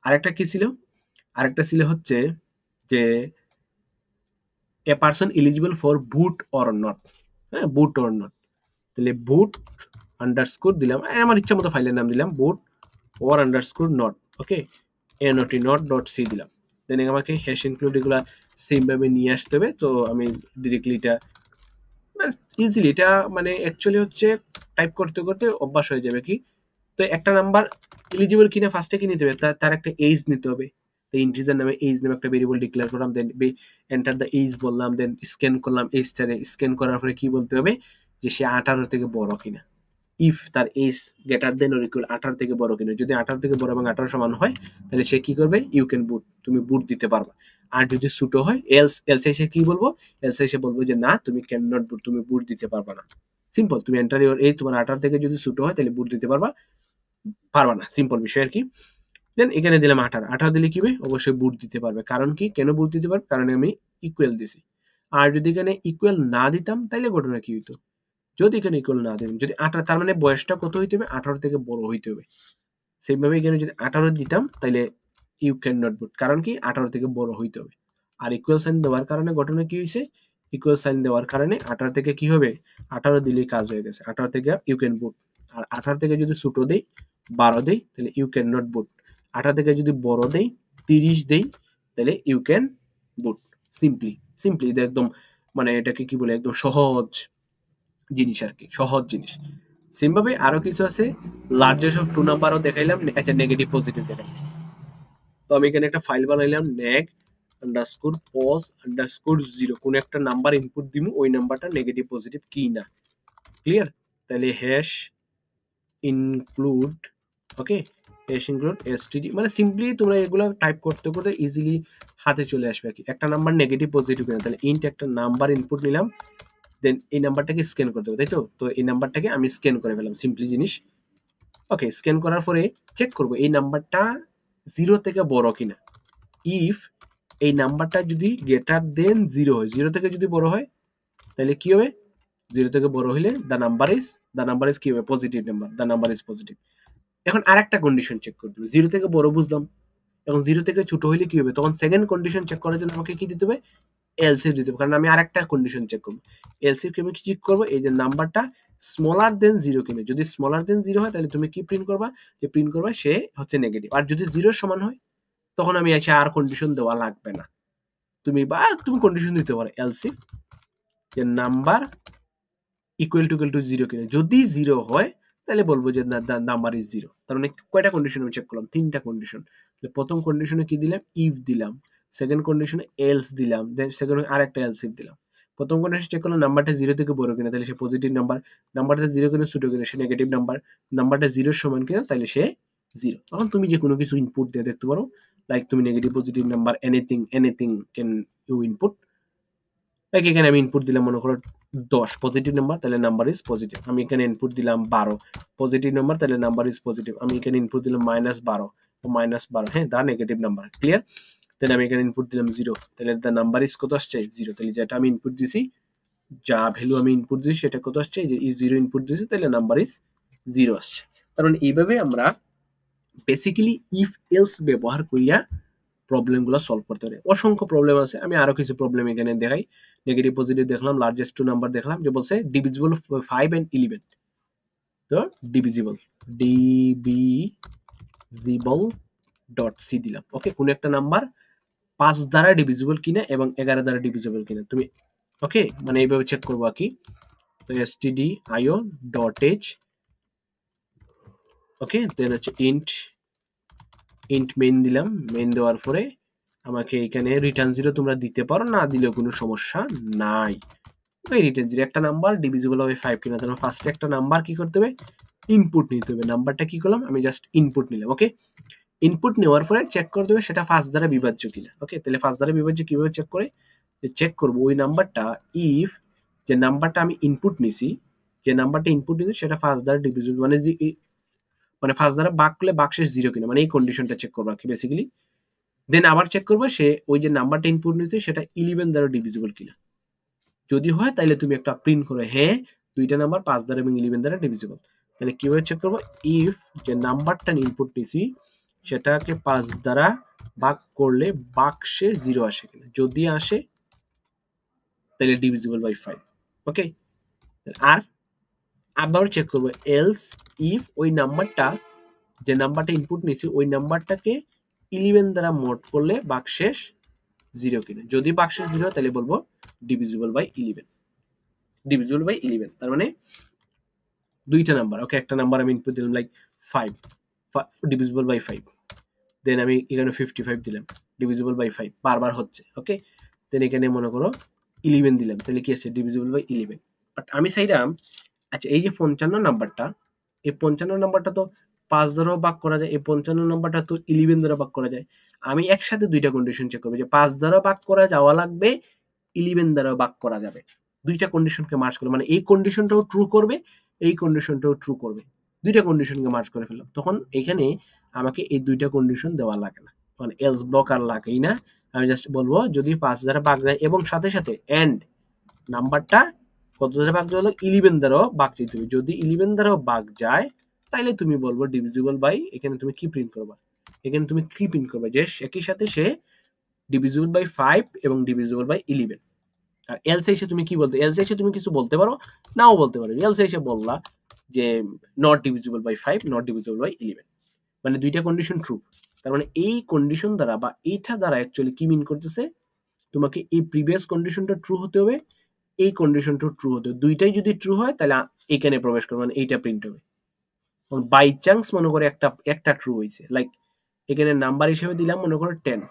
আরেকটা কি ছিল আরেকটা ছিল হচ্ছে যে a person eligible for boot or not হ্যাঁ বুট অর নট তাহলে বুট আন্ডারস্কোর দিলাম আমার ইচ্ছা মতো ফাইলের নাম দিলাম boot or underscore not okay N O T not dot C দিলাম দেন আমাকে হ্যাশ ইনক্লুড এগুলা সেম ভাবে নিয়ে আসতে হবে তো আমি ডিরেক্টলি এটা ইজিলি এটা মানে অ্যাকচুয়ালি হচ্ছে টাইপ করতে করতে অভ্যাস হয়ে যাবে কি তো একটা নাম্বার এলিজিবল কিনা ফার্স্টে কি নিতে হবে তার একটা এজ নিতে হবে তো ইন্টিজার নামে এজ নামে একটা ভেরিয়েবল ডিক্লেয়ার করলাম দেন এন্টার দ্য এজ বললাম দেন স্ক্যান করলাম এজটারে স্ক্যান করার পরে কি বলতে হবে যে সে 18 থেকে বড় কিনা ইফ তার age greater than or equal 18 থেকে বড় কিনা যদি 18 থেকে বড় এবং 18 সমান হয় তাহলে সে কি করবে ইউ ক্যান বুট তুমি বুট দিতে পারবা আর যদি ছোট হয় এলস এলস এসে কি বলবো এলস এসে বলবো যে না তুমি ক্যান নট বুট তুমি বুট দিতে পারবা না সিম্পল তুমি এন্টার ইউর এজ তোমার 18 থেকে যদি ছোট হয় তাহলে বুট দিতে পারবা না সিম্পল বিষয় আর কি দেন এখানে দিলাম 18 দিলে কি হবে অবশ্যই বুট দিতে পারবে কারণ কি কেন বুট দিতে পারবে কারণ আমি ইকুয়াল দিছি আর যদি এখানে ইকুয়াল না দিতাম তাহলে ঘটনা কি হইতো যদি এখানে ইকুয়াল না দিতাম যদি 18 তার মানে বয়সটা কত হইতে হবে 18 থেকে বড় হইতে হবে সেইভাবে এখানে যদি 18 দিতাম তাহলে ইউ ক্যান নট বুট কারণ কি 18 থেকে বড় হইতে হবে আর ইকুয়াল সাইন দেওয়ার কারণে ঘটনা কি হয়েছে ইকুয়াল সাইন দেওয়ার কারণে 18 থেকে কি হবে 18 দিলেই কাজ হয়ে গেছে 18 থেকে ইউ ক্যান বুট আর 18 থেকে যদি ছোট দেই 12 দেই তাহলে ইউ ক্যান নট বুট 18 থেকে যদি বড় দেই 30 দেই তাহলে ইউ ক্যান বুট সিম্পলি এটা একদম মানে এটাকে কি বলে একদম সহজ জিনিস আর কি সহজ জিনিস সেমভাবে আরো কিছু আছে লার্জেস্ট অফ 2 নাম্বারও দেখাইলাম আচ্ছা নেগেটিভ পজিটিভ দেখাইলাম তো আমি এখানে একটা ফাইল বানাইলাম নেগ আন্ডারস্কোর পজ আন্ডারস্কোর 0 কোন একটা নাম্বার ইনপুট দিমু ওই নাম্বারটা নেগেটিভ পজিটিভ কি না ক্লিয়ার তাহলে হ্যাশ ইনক্লুড ওকে হ্যাশ ইনক্লুড এসটিডি মানে সিম্পলি তোমরা এগুলো টাইপ করতে করতে ইজিলি হাতে চলে আসবে কি একটা নাম্বার নেগেটিভ পজিটিভ কিনা তাহলে ইন্ট একটা নাম্বার ইনপুট নিলাম দেন এই নাম্বারটাকে স্ক্যান করতে হবে তাই তো এই নাম্বারটাকে আমি স্ক্যান করে ফেলাম সিম্পলি জিনিস ওকে স্ক্যান করার পরে চেক করব এই নাম্বারটা 0 থেকে বড় কিনা ইফ এই নাম্বারটা যদি গ্রেটার দেন 0 হয় 0 থেকে যদি বড় হয় তাহলে কি হবে 0 থেকে বড় হলে দ্য নাম্বার ইজ কি হবে positive number the number is positive এখন আরেকটা কন্ডিশন চেক করতে হবে 0 থেকে বড় বুঝলাম এখন 0 থেকে ছোট হলে কি হবে তখন সেকেন্ড কন্ডিশন চেক করার জন্য আমাকে কি দিতে হবে এলসিএফ দিতে হবে কারণ আমি আরেকটা কন্ডিশন চেক করব এলসিএফ আমি কি চেক করব এই যে নাম্বারটা স্মলার দেন 0 কিনা যদি স্মলার দেন 0 হয় তাহলে তুমি কি প্রিন্ট করবা যে প্রিন্ট করবা সে হচ্ছে নেগেটিভ আর যদি 0 এর সমান হয় তখন আমি এসে আর কন্ডিশন দেওয়া লাগবে না তুমি কন্ডিশন দিতে পারো এলসিএফ যে নাম্বার ইকুয়াল টু 0 কিনা যদি 0 হয় তাহলে বলবো যে নাম্বার ইজ 0 তার মানে কয়টা কন্ডিশন আমি চেক করলাম তিনটা কন্ডিশন প্রথম কন্ডিশনে কি দিলাম ইফ দিলাম সেকেন্ড কন্ডিশনে এলস দিলাম দেন সেকেন্ড আরেকটা এলস ইফ দিলাম প্রথম কন্ডিশন চেক করলাম নাম্বারটা 0 থেকে বড় কিনা তাহলে সে পজিটিভ নাম্বার নাম্বারটা 0 কিনা ছোট কিনা সে নেগেটিভ নাম্বার নাম্বারটা 0 এর সমান কিনা তাহলে সে 0 তখন তুমি যে কোনো কিছু ইনপুট দিয়ে দেখতে পারো লাইক তুমি negative positive number anything can you input like এখানে আমি ইনপুট দিলাম মনে করো 10 পজিটিভ নাম্বার তাহলে নাম্বার ইজ পজিটিভ আমি এখানে ইনপুট দিলাম 12 পজিটিভ নাম্বার তাহলে নাম্বার ইজ পজিটিভ আমি এখানে ইনপুট দিলাম -12 হ্যাঁ the negative number clear then আমি এখানে ইনপুট দিলাম 0 তাহলে দা নাম্বার ইজ কত আসছে 0 তাহলে যেটা আমি ইনপুট দিছি যা ভ্যালু আমি ইনপুট দিছি সেটা কত আসছে যে 0 ইনপুট দিছি তাহলে নাম্বার ইজ 0 আসছে কারণ এইভাবে আমরা বেসিক্যালি ইফ এলস ব্যবহার করিয়া প্রবলেমগুলো সলভ করতে পারে অসংখ্য প্রবলেম আছে আমি আরো কিছু প্রবলেম এখানে দেখাই নেগেটিভ পজিটিভ দেখলাম লার্জেস্ট 2 নাম্বার দেখলাম যে বলছে ডিভিজিবল 5 and 11 তো ডিভিজিবল ডট সি দিলাম ওকে কোন একটা নাম্বার 5 দ্বারা ডিভিজিবল কিনা এবং 11 দ্বারা ডিভিজিবল কিনা তুমি ওকে মানে এইভাবে চেক করবো কি তো stdio.h ওকে, দেন হচ্ছে ইন্ট মেইন দিলাম। মেইন দেওয়ার পরে আমাকে এখানে রিটার্ন 0 তোমরা দিতে পারো, না দিলেও কোনো সমস্যা নাই। ওই রিটার্ন 0 একটা নাম্বার ডিভিজিবল হবে 5 কিনা, তাহলে ফার্স্টে একটা নাম্বার কি করতে হবে, ইনপুট নিতে হবে। নাম্বারটা কি করলাম, আমি জাস্ট ইনপুট নিলাম। ওকে, ইনপুট নেওয়ার পরে চেক করে দেবে সেটা 5 দ্বারা বিভাজ্য কিনা। ওকে, তাহলে 5 দ্বারা বিভাজ্য কিভাবে চেক করে, চেক করব ওই নাম্বারটা ইফ যে নাম্বারটা আমি ইনপুট নিছি, যে নাম্বারটা ইনপুট নিছি সেটা 5 দ্বারা ডিভিজিবল, মানে যে মানে 5 দ্বারা ভাগ করলে ভাগশেষ 0 কিনা, মানে এই কন্ডিশনটা চেক করবো আর কি বেসিক্যালি। দেন আবার চেক করবো সে ওই যে নাম্বারটা ইনপুট নিছে সেটা 11 দ্বারা ডিভিজিবল কিনা। যদি হয় তাহলে তুমি একটা প্রিন্ট করো, হ্যাঁ দুইটা নাম্বার 5 দ্বারা এবং 11 দ্বারা ডিভিজিবল। তাহলে কিভাবে চেক করবো, ইফ যে নাম্বারটা ইনপুট নিছি সেটাকে 5 দ্বারা ভাগ করলে বাক্সে 0 আসে কিনা, যদি আসে তাহলে ডিভিজিবল বাই 5। ওকে, আর আবার চেক করবো এলস ইফ ওই নাম্বারটা যে নাম্বারটা ইনপুট নিছি ওই নাম্বারটাকে 11 দ্বারা মোড করলে বাক্সেস 0 কিনা, যদি বাক্সেস 0 তাহলে বলবো ডিভিজিবল বাই 11। ডিভিজিবল বাই 11 তার মানে দুইটা নাম্বার। ওকে, একটা নাম্বার আমি ইনপুট দিলাম লাইক 5, ডিভিজিবল বাই 5। দেন আমি এখানে 55 দিলাম, ডিভিজিবল বাই 5, বারবার হচ্ছে। ওকে, দেন এখানে মনে করো 11 দিলাম, তাহলে কি আছে, ডিভিজিবল বাই 11। বাট আমি চাইলাম, আচ্ছা এই যে 55 নাম্বারটা, এই 55 নাম্বারটা তো 5 দ্বারাও ভাগ করা যায়, এই 55 নাম্বারটা তো 11 দ্বারা ভাগ করা যায়। আমি একসাথে দুইটা কন্ডিশন চেক করবো, যে 5 দ্বারা ভাগ করা যাওয়া লাগবে, 11 দ্বারা ভাগ করা যাবে। দুইটা কন্ডিশনকে মার্জ করে, মানে এই কন্ডিশনটাও ট্রু করবে, এই কন্ডিশনটাও ট্রু করবে, দুইটা কন্ডিশনকে মার্জ করে ফেললাম। তখন এখানে আমাকে এই দুইটা কন্ডিশন দেওয়া লাগে না, মানে এলস ব্লক আর লাগেই না। আমি জাস্ট বলবো যদি 5 দ্বারা ভাগ যায় এবং সাথে সাথে এন্ড নাম্বারটা কত দ্বারা ভাগ হলো, 11 দ্বারাও ভাগ যেতে হবে। যদি 11 দ্বারাও ভাগ যায় তাহলে তুমি বলবো ডিভিজিবল বাই, এখানে তুমি কি প্রিন্ট করবা, এখানে তুমি কি প্রিন্ট করবা, যে একই সাথে সে ডিভিজিবল বাই 5 এবং ডিভিজিবল বাই 11। আর এলসে এসে তুমি কি বলতে, এলসে এসে তুমি কিছু বলতে পারো, নাও বলতে পারো। এলসে এসে বললা যে not divisible by 5, not divisible by 11, মানে দুইটা কন্ডিশন ট্রু। তার মানে এই কন্ডিশন দ্বারা বা এইটা দ্বারা অ্যাকচুয়ালি কি মিন করতেছে, তোমাকে এই প্রিভিয়াস কন্ডিশনটা ট্রু হতে হবে, এই কন্ডিশনটা ট্রু হতে হবে। দুইটাই যদি ট্রু হয় তাহলে এখানে প্রবেশ করবে, মানে এইটা প্রিন্ট হবে। বাই চান্স মনে করে একটা ট্রু হয়েছে, লাইক এখানে নাম্বার হিসেবে দিলাম মনে করো 10,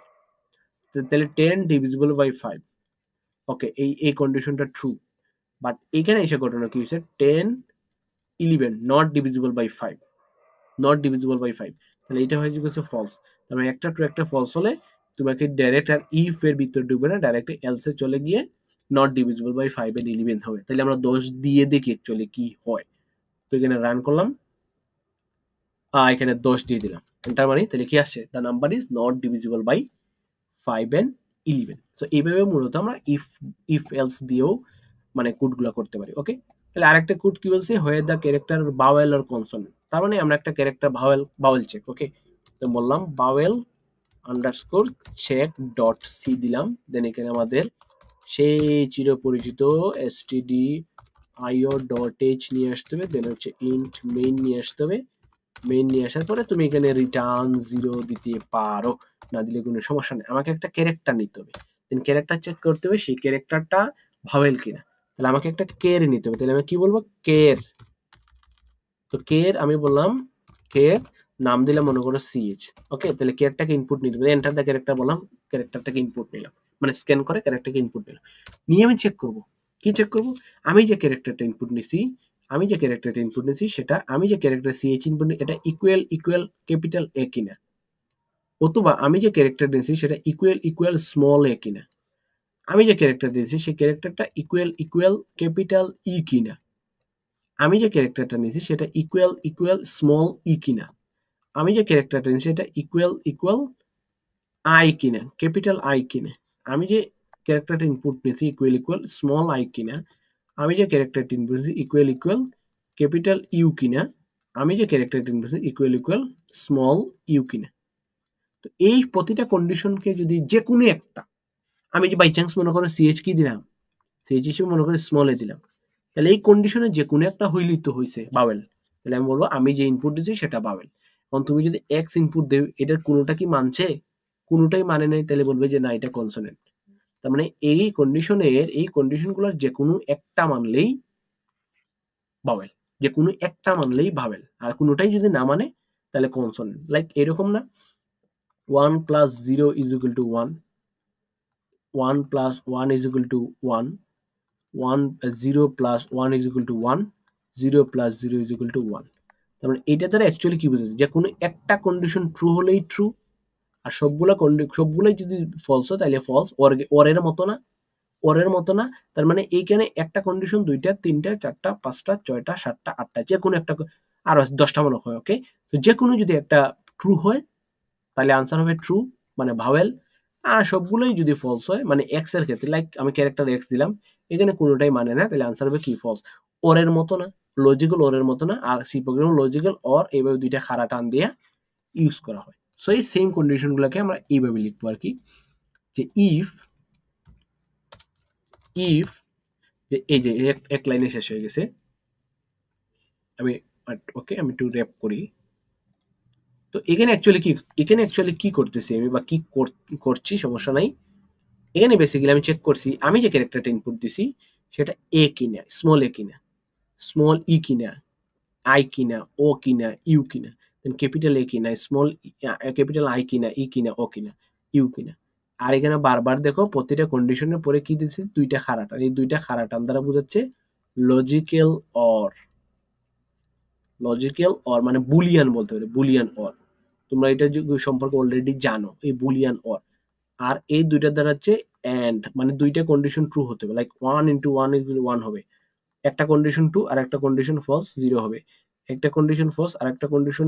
তাহলে 10 ডিভিজিবল বাই 5। ওকে, এই কন্ডিশনটা ট্রু। বাট এখানে এসে ঘটনা কি হয়েছে, 10 11 not divisible by 5, not divisible by 5, তাহলে এটা হয়ে গেছে ফলস। তার মানে একটা ট্রু একটা ফলস হলে তোমাকে ডাইরেক্ট আর ইফ এর ভিতরে ঢুকবে না, ডাইরেক্ট এলস এ চলে গিয়ে নট ডিভিজিবল বাই 5 এন্ড 11 হবে। তাহলে আমরা 10 দিয়ে দেখি অ্যাকচুয়ালি কি হয়। তো এখানে রান করলাম, এখানে 10 দিয়ে দিলাম, এন্টার মারি, তাহলে কি আসছে, the number is not divisible by 5 and 11। So এইভাবে মূলত আমরা ইফ এলস দিয়েও মানে কোডগুলো করতে পারি। ওকে, তাহলে আরেকটা কোড কি বলছে, where the character vowel or consonant, তার মানে আমরা একটা ক্যারেক্টার ভাওয়েল চেক। ওকে, তো বললাম vowel underscore check dot C দিলাম। দেন এখানে আমাদের সেই চিরপরিচিত std io ডট h নিয়ে আসতে হবে। দেন হচ্ছে ইন্ট মেইন নিয়ে আসতে হবে। মেইন নিয়ে আসার পরে তুমি এখানে রিটার্ন 0 দিতে পারো, না দিলে কোনো সমস্যা নেই। আমাকে একটা ক্যারেক্টার নিতে হবে, দেন ক্যারেক্টার চেক করতে হবে সেই ক্যারেক্টারটা ভাওয়েল কিনা। তাহলে আমাকে একটা কের নিতে হবে, তাহলে আমি কি বলবো, কের। তো কের আমি বললাম, কের নাম দিলাম মনে করো সিএইচ। ওকে, তাহলে কেয়ারটাকে ইনপুট নিতে হবে, এন্টার দ্য ক্যারেক্টার বললাম, ক্যারেক্টারটাকে ইনপুট নিলাম, মানে স্ক্যান করে ক্যারেক্টারকে ইনপুট নিলাম। নিয়ে আমি চেক করব, কি চেক করব, আমি যে ক্যারেক্টারটা ইনপুট নিছি, আমি যে ক্যারেক্টারটা ইনপুট নিছি সেটা, আমি যে ক্যারেক্টার সিএইচ ইনপুট এটা ইকুয়াল ক্যাপিটাল এ কিনা, অথবা আমি যে ক্যারেক্টার নিয়েছি সেটা ইকুয়াল স্মল এ কিনা, আমি যে ক্যারেক্টার নিয়েছি সেই ক্যারেক্টারটা ইকুয়াল ক্যাপিটাল ই কিনা, আমি যে ক্যারেক্টারটা নিয়েছি সেটা ইকুয়াল স্মল ই কিনা, আমি যে ক্যারেক্টারটা নিয়েছি সেটা ইকুয়াল আই কিনা, ক্যাপিটাল আই কিনা, আমি যে ক্যারেক্টারটা ইনপুট নিয়েছি ইকুয়াল স্মল আই কিনা, আমি যে ক্যারেক্টারটা ইনপুট নিয়েছি ইকুয়াল ক্যাপিটাল ইউ কিনা, আমি যে ক্যারেক্টারটা ইনপুট নিয়েছি ইকুয়াল স্মল ইউ কিনা। তো এই প্রতিটা কন্ডিশনকে যদি যে কোনো একটা, আমি যে বাই চান্স মনে করো সিএইচ কি দিলাম, সিএইচ হিসেবে মনে করো স্মল এ দিলাম, তাহলে এই কন্ডিশনে যে কোনো একটা হইলেই তো হয়েছে বাওয়েল। তাহলে আমি বলবো আমি যে ইনপুট দিচ্ছি সেটা বাওয়েল। এখন তুমি যদি এক্স ইনপুট দেও, এটার কোনোটা কি মানছে, কোনোটাই মানে নাই, তাহলে বলবে যে না এটা কনসোনেন্ট। তার মানে এই কন্ডিশনগুলোর যে কোনো একটা মানলেই বাওয়েল, যে কোনো একটা মানলেই ভাওয়েল, আর কোনোটাই যদি না মানে তাহলে কনসোনেন্ট। লাইক এরকম না, 1 + 0 = 1, 1 + 1 = 1, 0 + 1 = 1, 0 + 0 = 1। তার মানে এটা দ্বারা অ্যাকচুয়ালি কি বোঝাচ্ছে, যে কোনো একটা কন্ডিশন ট্রু হলেই ট্রু, আর সবগুলাই যদি ফলস হয় তাহলে ফলস। ওরের মতো না, ওরের মতো না। তার মানে এইখানে একটা কন্ডিশন 2টা 3টা 4টা 5টা 6টা 7টা 8টা যে কোনো একটা, আরো 10টা মনে হয়, ওকে। তো যে কোনো যদি একটা ট্রু হয় তাহলে আনসার হবে ট্রু, মানে ভাওয়েল। আর সবগুলোই যদি ফলস হয়, মানে এক্স এর ক্ষেত্রে, লাইক আমি ক্যারেক্টার এক্স দিলাম, এখানে কোনোটাই মানে না, তাহলে আনসার হবে কি ফলস। ওরের মতো না, লজিক্যাল ওরের মতো না। আর সি প্রোগ্রাম লজিক্যাল অর এইভাবে দুইটা খাড়া টান দিয়ে ইউজ করা হয়। সো এই সেম কন্ডিশনগুলোকে আমরা এইভাবে লিখবো আর কি, যে ইফ ইফ যে এই যে এক লাইনে শেষ হয়ে গেছে। আমি ওকে, আমি একটু র্যাপ করি। তো এখানে অ্যাকচুয়ালি কি করতেছি আমি, বা কি করছি সমস্যা নাই। এখানে বেসিক্যালি আমি চেক করছি আমি যে ক্যারেক্টারটা ইনপুট দিছি সেটা এ কিনা, স্মল এ কিনা, স্মল ই কিনা, আই কিনা, ও কিনা, ইউ কিনা, দেন ক্যাপিটাল এ কিনা, স্মল ক্যাপিটাল আই কিনা, ই কিনা, ও কিনা, ইউ কিনা। আর এখানে বারবার দেখো প্রতিটা কন্ডিশনের পরে কি দিচ্ছে, দুইটা খাড়া টান। এই দুইটা খাড়া টান দ্বারা বোঝাচ্ছে লজিক্যাল অর। লজিক্যাল অর মানে বুলিয়ান বলতে পারে, বুলিয়ান অর। তোমরা এটা সম্পর্কে অলরেডি জানো, এই বুলিয়ান অর। আর এই দুইটার দ্বারা হচ্ছে এন্ড, মানে দুইটা কন্ডিশন ট্রু হতে হবে, লাইক 1 × 1 = 1 হবে, একটা কন্ডিশন ট্রু আর একটা কন্ডিশন ফলস, 0 হবে। একটা কন্ডিশন ফলস আর একটা কন্ডিশন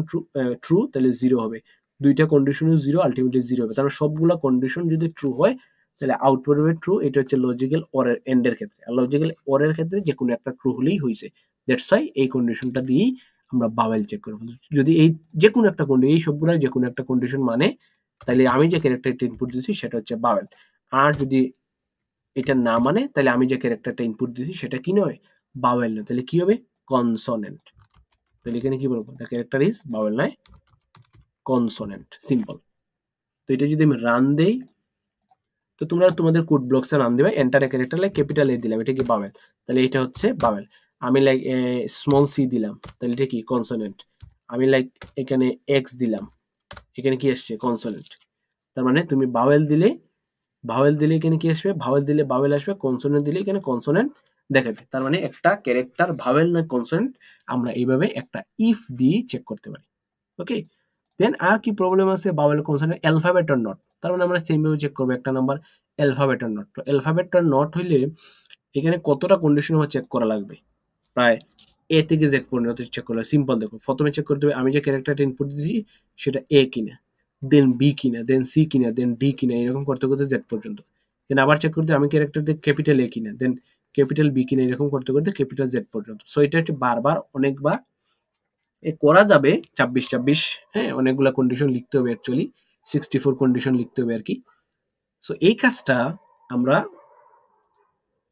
ট্রু তাহলে 0 হবে। দুইটা কন্ডিশনও 0, আলটিমেটলি 0 হবে। তাহলে সবগুলা কন্ডিশন যদি ট্রু হয় তাহলে আউটপুট হবে ট্রু। এটা হচ্ছে লজিক্যাল অরের এন্ডের ক্ষেত্রে। আর লজিক্যাল অরের ক্ষেত্রে যে কোনো একটা ট্রু হলেই হয়েছে। দ্যাটস ওয়াই এই কন্ডিশনটা দিয়েই আমরা ভাওয়েল চেক করব। যদি এই যে কোনো একটা কন্ডিশন, এই সবগুলাই যে কোনো একটা কন্ডিশন মানে, তাহলে আমি যে ক্যারেক্টারটা ইনপুট দিয়েছি সেটা হচ্ছে ভাওয়েল। আর যদি এটা না মানে তাহলে আমি যে ক্যারেক্টারটা ইনপুট দিয়েছি সেটা কি নয়, ভাওয়েল নয়। তাহলে কি হবে, কনসোনেন্ট। তাহলে এখানে কি বলবো, দ্য ক্যারেক্টার ইজ ভাওয়েল নয় কনসোনেন্ট, সিম্পল। তো এটা যদি আমি রান দেই, তো তোমরা তোমাদের কোড ব্লকসে রান দিবে, enter a character, like capital A দিলাম, এটা কি ভাওয়েল, তাহলে এটা হচ্ছে ভাওয়েল। আমি লাইক স্মল সি দিলাম, তাহলে এটা কি কনসোনেন্ট। আমি লাইক এখানে এক্স দিলাম, এখানে কি আসছে, কনসোনেন্ট। তার মানে তুমি ভাওয়েল দিলে এখানে কি আসবে, ভাওয়েল দিলে ভাওয়েল আসবে, কনসোনেন্ট দিলে এখানে কনসোনেন্ট দেখাবে। তার মানে একটা ক্যারেক্টার ভাওয়েল না কনসোনেন্ট আমরা এইভাবে একটা ইফ দিয়ে চেক করতে পারি, ওকে। দেন আর কি প্রবলেম আছে, vowel consonant alphabet or not. তার মানে আমরা সেম ভাবে চেক করবো একটা নাম্বার অ্যালফাবেট অর নট। তো অ্যালফাবেট অর নট হইলে এখানে কতটা কন্ডিশন আমার চেক করা লাগবে, প্রায় এ থেকে জেড পর্যন্ত চেক করা। সিম্পল দেখো, প্রথমে চেক করতে হবে আমি যে ক্যারেক্টারটা ইনপুট দিয়েছি সেটা এ কিনা, দেন বি কিনা, দেন সি কিনা, দেন ডি কিনা, এরকম করতে করতে জেড পর্যন্ত। দেন আবার চেক করতে আমি ক্যারেক্টারটা ক্যাপিটাল এ কিনা, দেন ক্যাপিটাল বি কিনা, এরকম করতে করতে ক্যাপিটাল জেড পর্যন্ত। সো এটা হচ্ছে বারবার অনেকবার করা যাবে, 26 হ্যাঁ, অনেকগুলা কন্ডিশন লিখতে হবে, অ্যাকচুয়ালি 64 কন্ডিশন লিখতে হবে আর কি। সো এই কাজটা আমরা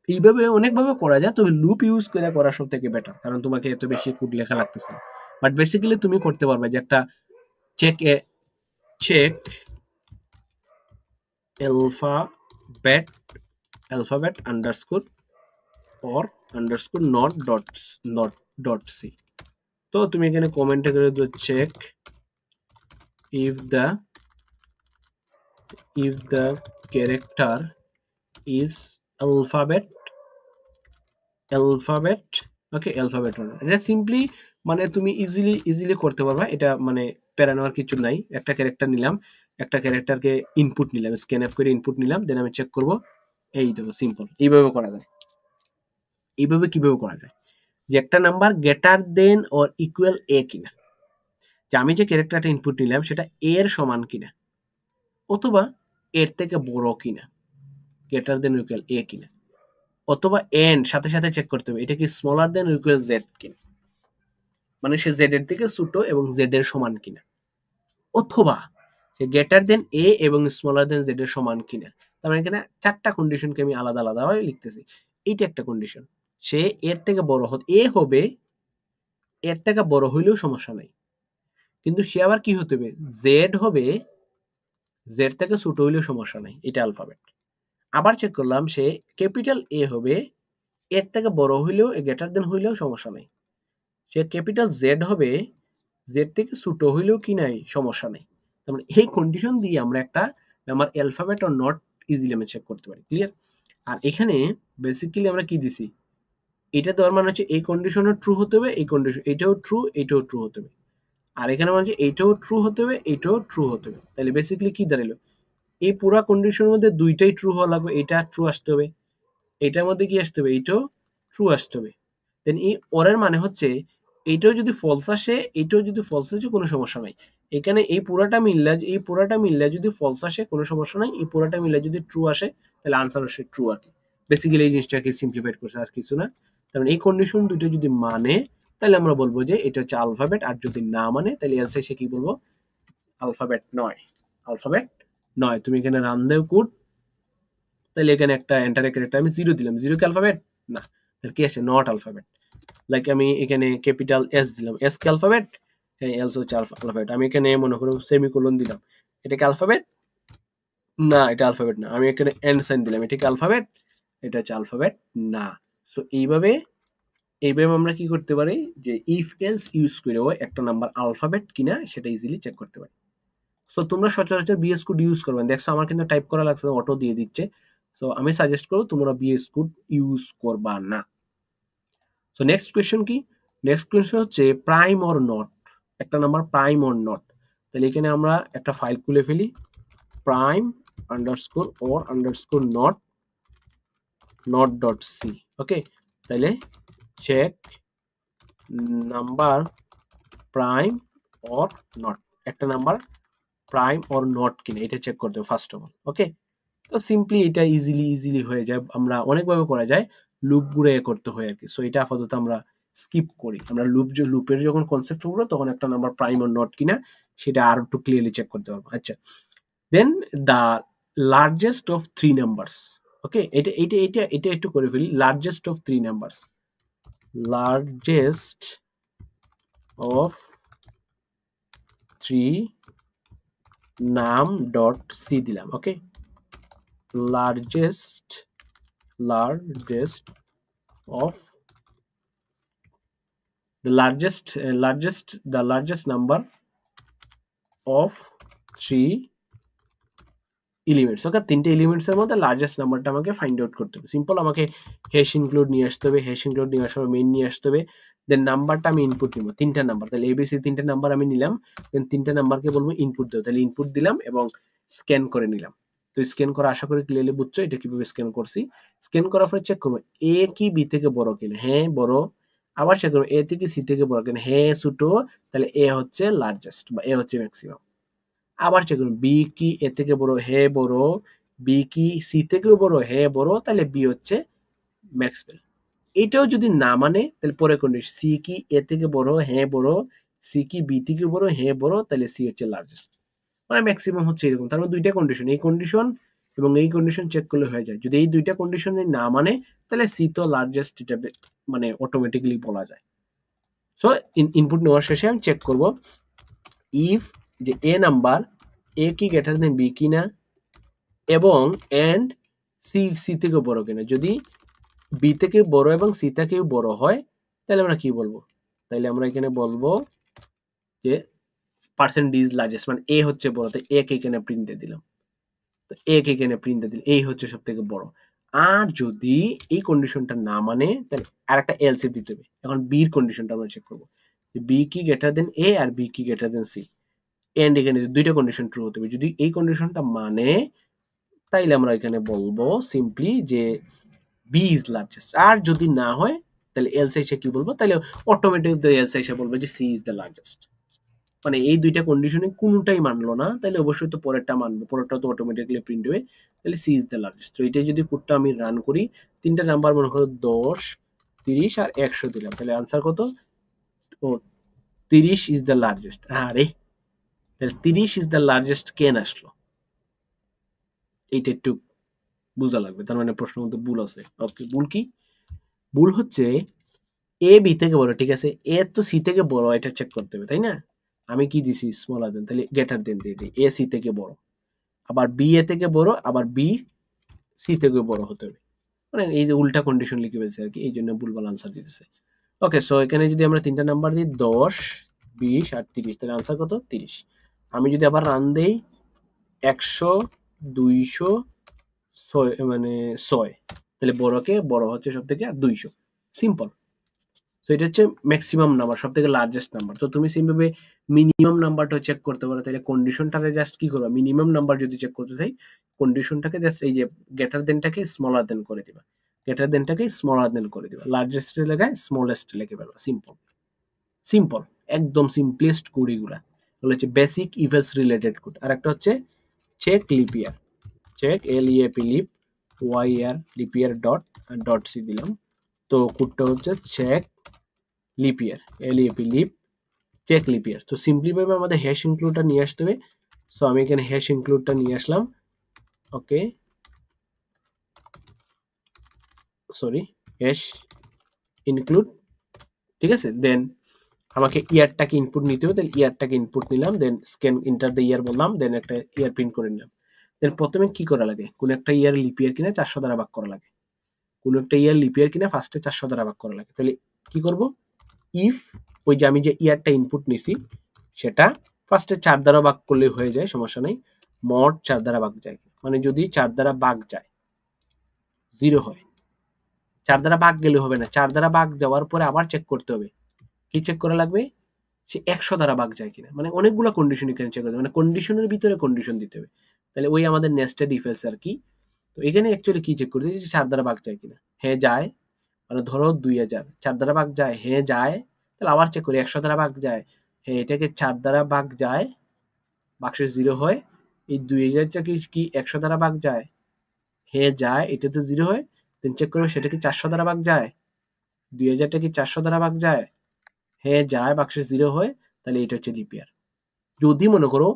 এইভাবে অনেকভাবে করা যায়, তবে লুপ ইউজ করে করা সব থেকে বেটার, কারণ তোমাকে এত বেশি কোড লেখা লাগতেছে না। বাট বেসিক্যালি তুমি করতে পারবে যে একটা check check alphabet underscore or underscore not C. তো তুমি এখানে কমেন্টে করে দিও check if the character is alphabet, okay, alphabet. এটা সিম্পলি মানে তুমি ইজিলি করতে পারবা, এটা মানে প্যারা নেওয়ার কিছু নাই। একটা ক্যারেক্টার নিলাম, একটা ক্যারেক্টারকে ইনপুট নিলাম, স্ক্যানএফ করে ইনপুট নিলাম, দেন আমি চেক করব। এই দেখো সিম্পল, এইভাবে করা যায়। এইভাবে কিভাবে করা যায়, যে একটা number greater than or equal a কিনা, যে আমি যে ক্যারেক্টারটা ইনপুট নিলাম সেটা এ এর সমান কিনা, অথবা এর থেকে বড় কিনা, গ্রেটার দেন ইকুয়াল এ কিনা, অথবা এন্ড সাথে সাথে চেক করতে হবে এটা কি স্মলার দেন ইকুয়াল জেড কিনা, মানে সে জেড এর থেকে ছোট এবং জেড এর সমান কিনা, অথবা সে গ্রেটার দেন এ এবং স্মলার দেন জেড এর সমান কিনা। তার মানে এখানে 4টা কন্ডিশনকে আমি আলাদা আলাদা ভাবে লিখতেছি। এইটা একটা কন্ডিশন, সে এর থেকে বড় এ হবে, এর থেকে বড় হইলেও সমস্যা নাই, কিন্তু সে আবার কি হতে হবে, জেড হবে, জেড থেকে ছোট হইলেও সমস্যা নাই, এটা অ্যালফাবেট। আবার চেক করলাম সে ক্যাপিটাল এ হবে, এর থেকে বড় হইলেও গ্রেটার দেন হইলেও সমস্যা নাই, সে ক্যাপিটাল জেড হবে, জেড থেকে ছোট হইলেও কি নাই সমস্যা নেই। তার মানে এই কন্ডিশন দিয়ে আমরা একটা আমার অ্যালফাবেট অর নট ইজিলি আমি চেক করতে পারি। ক্লিয়ার? আর এখানে বেসিক্যালি আমরা কি দিছি, এটা দেওয়ার মানে হচ্ছে এই কন্ডিশনও ট্রু হতে হবে, এই কন্ডিশন এটাও ট্রু, এটাও ট্রু হতে হবে। আর এখানে মানে হচ্ছে এইটাও ট্রু হতে হবে, এইটাও ট্রু হতে হবে। তাহলে বেসিক্যালি কি দাঁড়ালো, এই পুরা কন্ডিশনের মধ্যে দুইটাই ট্রু হওয়া লাগবে, এটা ট্রু আসতে হবে, এটার মধ্যে কি আসতে হবে, এইটাও ট্রু আসতে হবে। দেন এই অরের মানে হচ্ছে এইটাও যদি ফলস আসে, এইটাও যদি ফলস আসে কোনো সমস্যা নাই। এখানে এই পুরাটা মিললে যদি ফলস আসে কোনো সমস্যা নাই, এই পুরাটা মিললে যদি ট্রু আসে তাহলে আনসার আসে ট্রু আর কি। বেসিক্যালি এই জিনিসটাকে সিম্পলিফাইড করছে আর কিছু না। তার মানে এই কন্ডিশন দুটো যদি মানে তাহলে আমরা বলবো যে এটা হচ্ছে আলফাবেট, আর যদি না মানে তাহলে এলসে সে কি বলবো, আলফাবেট নয়, আলফাবেট নয়। তুমি এখানে রান দেও কোড, তাহলে এখানে একটা এন্টার ক্যারেক্টার আমি 0 দিলাম, 0 কি আলফাবেট না, তাহলে কি আসে নট আলফাবেট। লাইক আমি এখানে ক্যাপিটাল এস দিলাম, এস কি অ্যালফাবেট, হ্যাঁ এলস হচ্ছে অ্যালফাবেট। আমি এখানে মনে করো সেমিকোলন দিলাম, এটা কি অ্যালফাবেট না, এটা অ্যালফাবেট না। আমি এখানে এন্ড সাইন দিলাম, এটা কি অ্যালফাবেট, এটা হচ্ছে অ্যালফাবেট না। সো এইভাবে আমরা কি করতে পারি যে ইফ এলস ইউজ করেও একটা নাম্বার অ্যালফাবেট কিনা সেটা ইজিলি চেক করতে পারি। সো তোমরা সচরাচর বিএস কোড ইউজ করবেন, দেখছো আমার কিন্তু টাইপ করা লাগছে, অটো দিয়ে দিচ্ছে। সো আমি সাজেস্ট করব তোমরা বিএস কোড ইউজ করবা না। সো নেক্সট কোয়েশ্চেন কি, নেক্সট কোয়েশ্চেন হচ্ছে প্রাইম অর নট, একটা নাম্বার প্রাইম অর নট। তাহলে এখানে আমরা একটা ফাইল খুলে ফেলি, prime underscore or underscore not, not dot C. Okay, তাহলে check number prime or not, একটা নাম্বার প্রাইম অর নট কিনা এটা চেক করতে হবে ফার্স্ট অফ অল। ওকে, তো সিম্পলি এটা ইজিলি হয়ে যায়, আমরা অনেকভাবে করা যায়, লুপ ঘুরে করতে হয় আর কি। সো এটা আপাতত আমরা স্কিপ করি, আমরা লুপের যখন কনসেপ্ট করবো তখন একটা নাম্বার প্রাইম অর নট কিনা সেটা আর একটু ক্লিয়ারলি চেক করতে পারবো। আচ্ছা, then the largest of 3 numbers. Okay, এটা একটু করে ফেলি, largest of 3 numbers, largest of 3 num dot C দিলাম। Okay, largest of the largest number of 3 elements. Okay, তিনটে এলিমেন্টস এর মধ্যে লার্জেস্ট নাম্বারটা আমাকে ফাইন্ড আউট করতে হবে। সিম্পল, আমাকে হ্যাশ ইনক্লুড নিয়ে আসতে হবে, হ্যাশ ইনক্লুড নিয়ে আসার মেইন নিয়ে আসতে হবে। দেন নাম্বারটা আমি ইনপুট নিব, তিনটা নাম্বার, তাহলে এবিসি তিনটা নাম্বার আমি নিলাম। দেন তিনটা নাম্বারকে বলবো ইনপুট দাও, তাহলে ইনপুট দিলাম এবং স্ক্যান করে নিলাম। তো স্ক্যান করা আশা করি ক্লিয়ারলি বুঝছো এটা কিভাবে স্ক্যান করছি। স্ক্যান করার পরে চেক করবো এ কি বি থেকে বড় কিনা, হ্যাঁ বড়। আবার চেক করবো এ থেকে সি থেকে বড় কিনা, হ্যাঁ ছোট, তাহলে এ হচ্ছে লার্জেস্ট বা এ হচ্ছে ম্যাক্সিমাম। আবার চেক করুন বি কি এ থেকে বড়, হ্যাঁ বড়। বি কি সি থেকেও বড়, হ্যাঁ বড়, তাহলে বি হচ্ছে ম্যাক্স ভ্যালু। এটাও যদি না মানে তাহলে পরে কন্ডিশন, সি কি এ থেকে বড়, হ্যাঁ বড়। সি কি বি থেকে বড়, হ্যাঁ বড়, তাহলে সি হচ্ছে লার্জেস্ট। মানে ম্যাক্সিমাম হচ্ছে এরকম। তার মানে দুইটা কন্ডিশন, এই কন্ডিশন এবং এই কন্ডিশন চেক করলে হয়ে যায়। যদি এই দুইটা কন্ডিশন না মানে তাহলে সি তো লার্জেস্ট, এটা মানে অটোমেটিক্যালি বলা যায়। সো ইনপুট নেওয়ার শেষে আমি চেক করব ইফ যে এ নাম্বার এ কি গ্রেটার দেন বি কিনা এবং এন্ড সি থেকে বড় কিনা। যদি বি থেকে বড় এবং সি থেকে বড় হয় তাহলে আমরা কি বলবো, তাহলে আমরা এখানে বলবো যে পার্সেন্টেজ লার্জেস্ট, মানে এ হচ্ছে বড়, তাই এ কে এখানে প্রিন্টে দিলাম। তো এ কে এখানে প্রিন্টে দিলে এই হচ্ছে সব থেকে বড়। আর যদি এই কন্ডিশনটা না মানে তাহলে আর একটা এলসি দিতে হবে। এখন বির কন্ডিশনটা আমরা চেক করবো, বি কি গ্রেটার দেন এ আর বি কি গ্রেটার দেন সি। এন্ড এখানে দুইটা কন্ডিশন ট্রু হতে হবে। যদি এই কন্ডিশনটা মানে তাইলে আমরা এখানে বলবো সিম্পলি যে বি ইজ লার্জেস্ট। আর যদি না হয় তাহলে এলস এসে কি বলবো, তাহলে অটোমেটিক এলস এসে বলবো যে সি ইজ দ্য লার্জেস্ট। মানে এই দুইটা কন্ডিশনে কোনোটাই মানলো না তাহলে অবশ্যই তো পরেরটা মানবে, পরেরটা তো অটোমেটিক্যালি প্রিন্ট হবে, তাহলে সি ইজ দ্য লার্জেস্ট। তো এটাই যদি কোডটা আমি রান করি, তিনটা নাম্বার মনে করো 10, 30 আর 100 দিলাম, তাহলে আনসার কত, ও 30 ইজ দ্য লার্জেস্ট। আরে তাহলে 30 ইজ দ্য লার্জেস্ট কেন আসলো, এইটা একটু বোঝা লাগবে। তার মানে প্রশ্নের মধ্যে ভুল আছে। ওকে, ভুল কি, ভুল হচ্ছে এ বি থেকে বড়, ঠিক আছে, এ তো সি থেকে বড়, এটা চেক করতে হবে তাই না। আমি কি দিছি স্মলার দেন, তাহলে গ্রেটার দেন দিয়ে দিই, এ সি থেকে বড়। আবার বি এ থেকে বড়, আবার বি সি থেকে বড় হতে হবে। মানে এই যে উল্টা কন্ডিশন লিখে ফেলছে আর কি, এই জন্য ভুলভাল আনসার দিতেছে। ওকে, সো এখানে যদি আমরা 3টা নাম্বার দিই 10, 20 আর 30, তাহলে আনসার কত? 30। আমি যদি আবার রান দেই 100, 200, 6 মানে 6, তাহলে বড় হচ্ছে সবথেকে 200। সিম্পল। সো এটা হচ্ছে ম্যাক্সিমাম নাম্বার, সবথেকে লার্জেস্ট নাম্বার। তো তুমি সিম্পলি মিনিমাম নাম্বারটা চেক করতে পারো। তাহলে কন্ডিশনটাকে জাস্ট কি করবা, মিনিমাম নাম্বার যদি চেক করতে চাই, কন্ডিশনটাকে জাস্ট এই যে গ্রেটার দেনটাকে স্মলার দেন করে দিবা, গ্রেটার দেনটাকে স্মলার দেন করে দিবা, লার্জেস্ট লেখায় স্মলেস্ট লিখে ফেলবা। সিম্পল, সিম্পল, একদম সিম্পলেস্ট কোড এগুলা। এগুলো হচ্ছে বেসিক ইভেন্টস রিলেটেড কোড। আর একটা হচ্ছে check leap year, check LEAP leap YR leap year dot C দিলাম। তো কোডটা হচ্ছে check leap year, LEAP leap check leap year. তো সিম্পলি ভাবে আমাদের হ্যাশ ইনক্লুডটা নিয়ে আসতে হবে। সো আমি এখানে হ্যাশ ইনক্লুডটা নিয়ে আসলাম। ওকে, সরি, হ্যাশ ইনক্লুড, ঠিক আছে। দেন আমাকে ইয়ারটাকে ইনপুট নিতে হবে, তাহলে ইয়ারটাকে ইনপুট নিলাম, দেন স্ক্যান ইন্টার দ্য ইয়ার বললাম, দেন একটা ইয়ার প্রিন্ট করে নিলাম। দেন প্রথমে কি করা লাগে, কোন একটা ইয়ার লিপ ইয়ার কিনা 400 দ্বারা ভাগ করা লাগে, কোন একটা ইয়ার লিপ ইয়ার কিনা ফার্স্টে 400 দ্বারা ভাগ করা লাগে। তাহলে কি করব, ইফ ওই যে আমি যে ইয়ারটা ইনপুট নিছি সেটা ফার্স্টে 4 দ্বারা ভাগ করলে হয়ে যায়, সমস্যা নেই। মড 4 দ্বারা ভাগ যায়, মানে যদি 4 দ্বারা ভাগ যায় 0 হয়। 4 দ্বারা ভাগ গেলে হবে না, 4 দ্বারা ভাগ যাওয়ার পরে আবার চেক করতে হবে। কি চেক করা লাগবে, সে 100 দ্বারা ভাগ যায় কিনা। মানে অনেকগুলো কন্ডিশন এখানে চেক করতে হবে, মানে কন্ডিশনের ভিতরে কন্ডিশন দিতে হবে। তাহলে ওই আমাদের নেস্টেড ইফ এলস আর কি। তো এখানে অ্যাকচুয়ালি কি চেক করতে যে 4 দ্বারা ভাগ যায় কিনা। হ্যাঁ যায়, মানে ধরো 2000 4 দ্বারা ভাগ যায়, হ্যাঁ যায়। তাহলে আবার চেক করি 100 দ্বারা ভাগ যায়, হ্যাঁ এটাকে 4 দ্বারা ভাগ যায়, বাক্সে 0 হয়। এই 2000 টা কি 100 দ্বারা ভাগ যায়, হ্যাঁ যায়, এটা তো 0 হয়। দেন চেক করবে সেটা কি 400 দ্বারা ভাগ যায়, 2000 টা কি 400 দ্বারা ভাগ যায়, হ্যাঁ যায়, বাক্সে 0 হয়। তাহলে এটা হচ্ছে লিপ ইয়ার। যদি মনে করো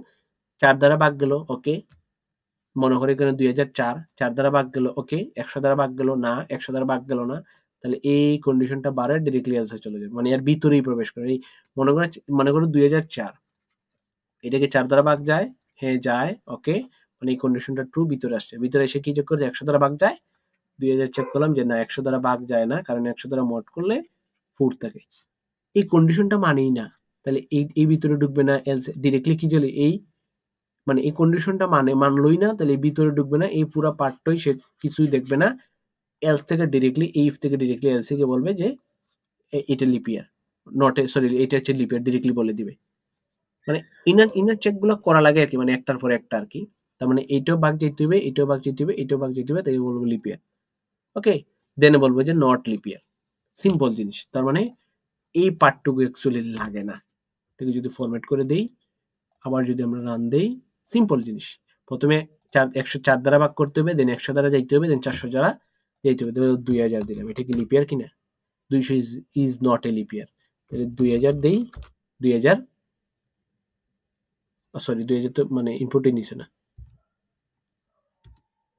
4 দ্বারা ভাগ গেল, ওকে, মনে করো এখানে 2004 4 দ্বারা ভাগ গেল, ওকে, 100 দ্বারা ভাগ গেল না, 100 দ্বারা ভাগ গেল না, তাহলে এই কন্ডিশনটা বারে ডিরেক্টলি এলসে চলে যাবে, মানে এর ভিতরেই প্রবেশ করে। এই মনে করো 2004 এটাকে 4 দ্বারা ভাগ যায়, হ্যাঁ যায়, ওকে, মানে এই কন্ডিশনটা ট্রু, ভিতরে আসছে। ভিতরে এসে কি চেক করছে, 100 দ্বারা ভাগ যায়, 2000 চেক করলাম যে না 100 দ্বারা ভাগ যায় না, কারণ 100 দ্বারা মড করলে 4 থাকে। এই কন্ডিশনটা মানেই না, তাহলে এই ভিতরে ঢুকবে না, এলসে ডিরেক্টলি কি চলে এই, মানে এই কন্ডিশনটা মানলই না, তাহলে এই ভিতরে ঢুকবে না, এই পুরো পার্টটাই সে কিছুই দেখবে না। এলস থেকে ডিরেক্টলি, এই ইফ থেকে ডিরেক্টলি এলসে কে বলবে যে এটা লিপ ইয়ার, নট সরি এটা হচ্ছে লিপ ইয়ার, ডিরেক্টলি বলে দিবে। মানে ইনার চেক গুলো করা লাগে আর কি, মানে একটার পর একটা আর কি। তার মানে এইটাও ভাগ যেতে হবে, এটাও ভাগ যেতে হবে, এটাও ভাগ যেতে হবে, তাই বলবো লিপ ইয়ার। ওকে, দেন বলবো যে নট লিপ ইয়ার। সিম্পল জিনিস। তার মানে এই পার্টটুকু অ্যাকচুয়ালি লাগে না। এটাকে যদি ফরম্যাট করে দেই, আবার যদি আমরা রান দেই, সিম্পল জিনিস। প্রথমে 104 দ্বারা ভাগ করতে হবে, দেন 100 দ্বারা যাইতে হবে, দেন 400 দ্বারা যাইতে হবে। 2000 দিলাম, এটা কি লিপ ইয়ার কিনা, 200 ইজ নট এ লিপ ইয়ার। তাহলে 2000 দেই, 2000 সরি 2000 তো মানে ইনপুটই নিছে না।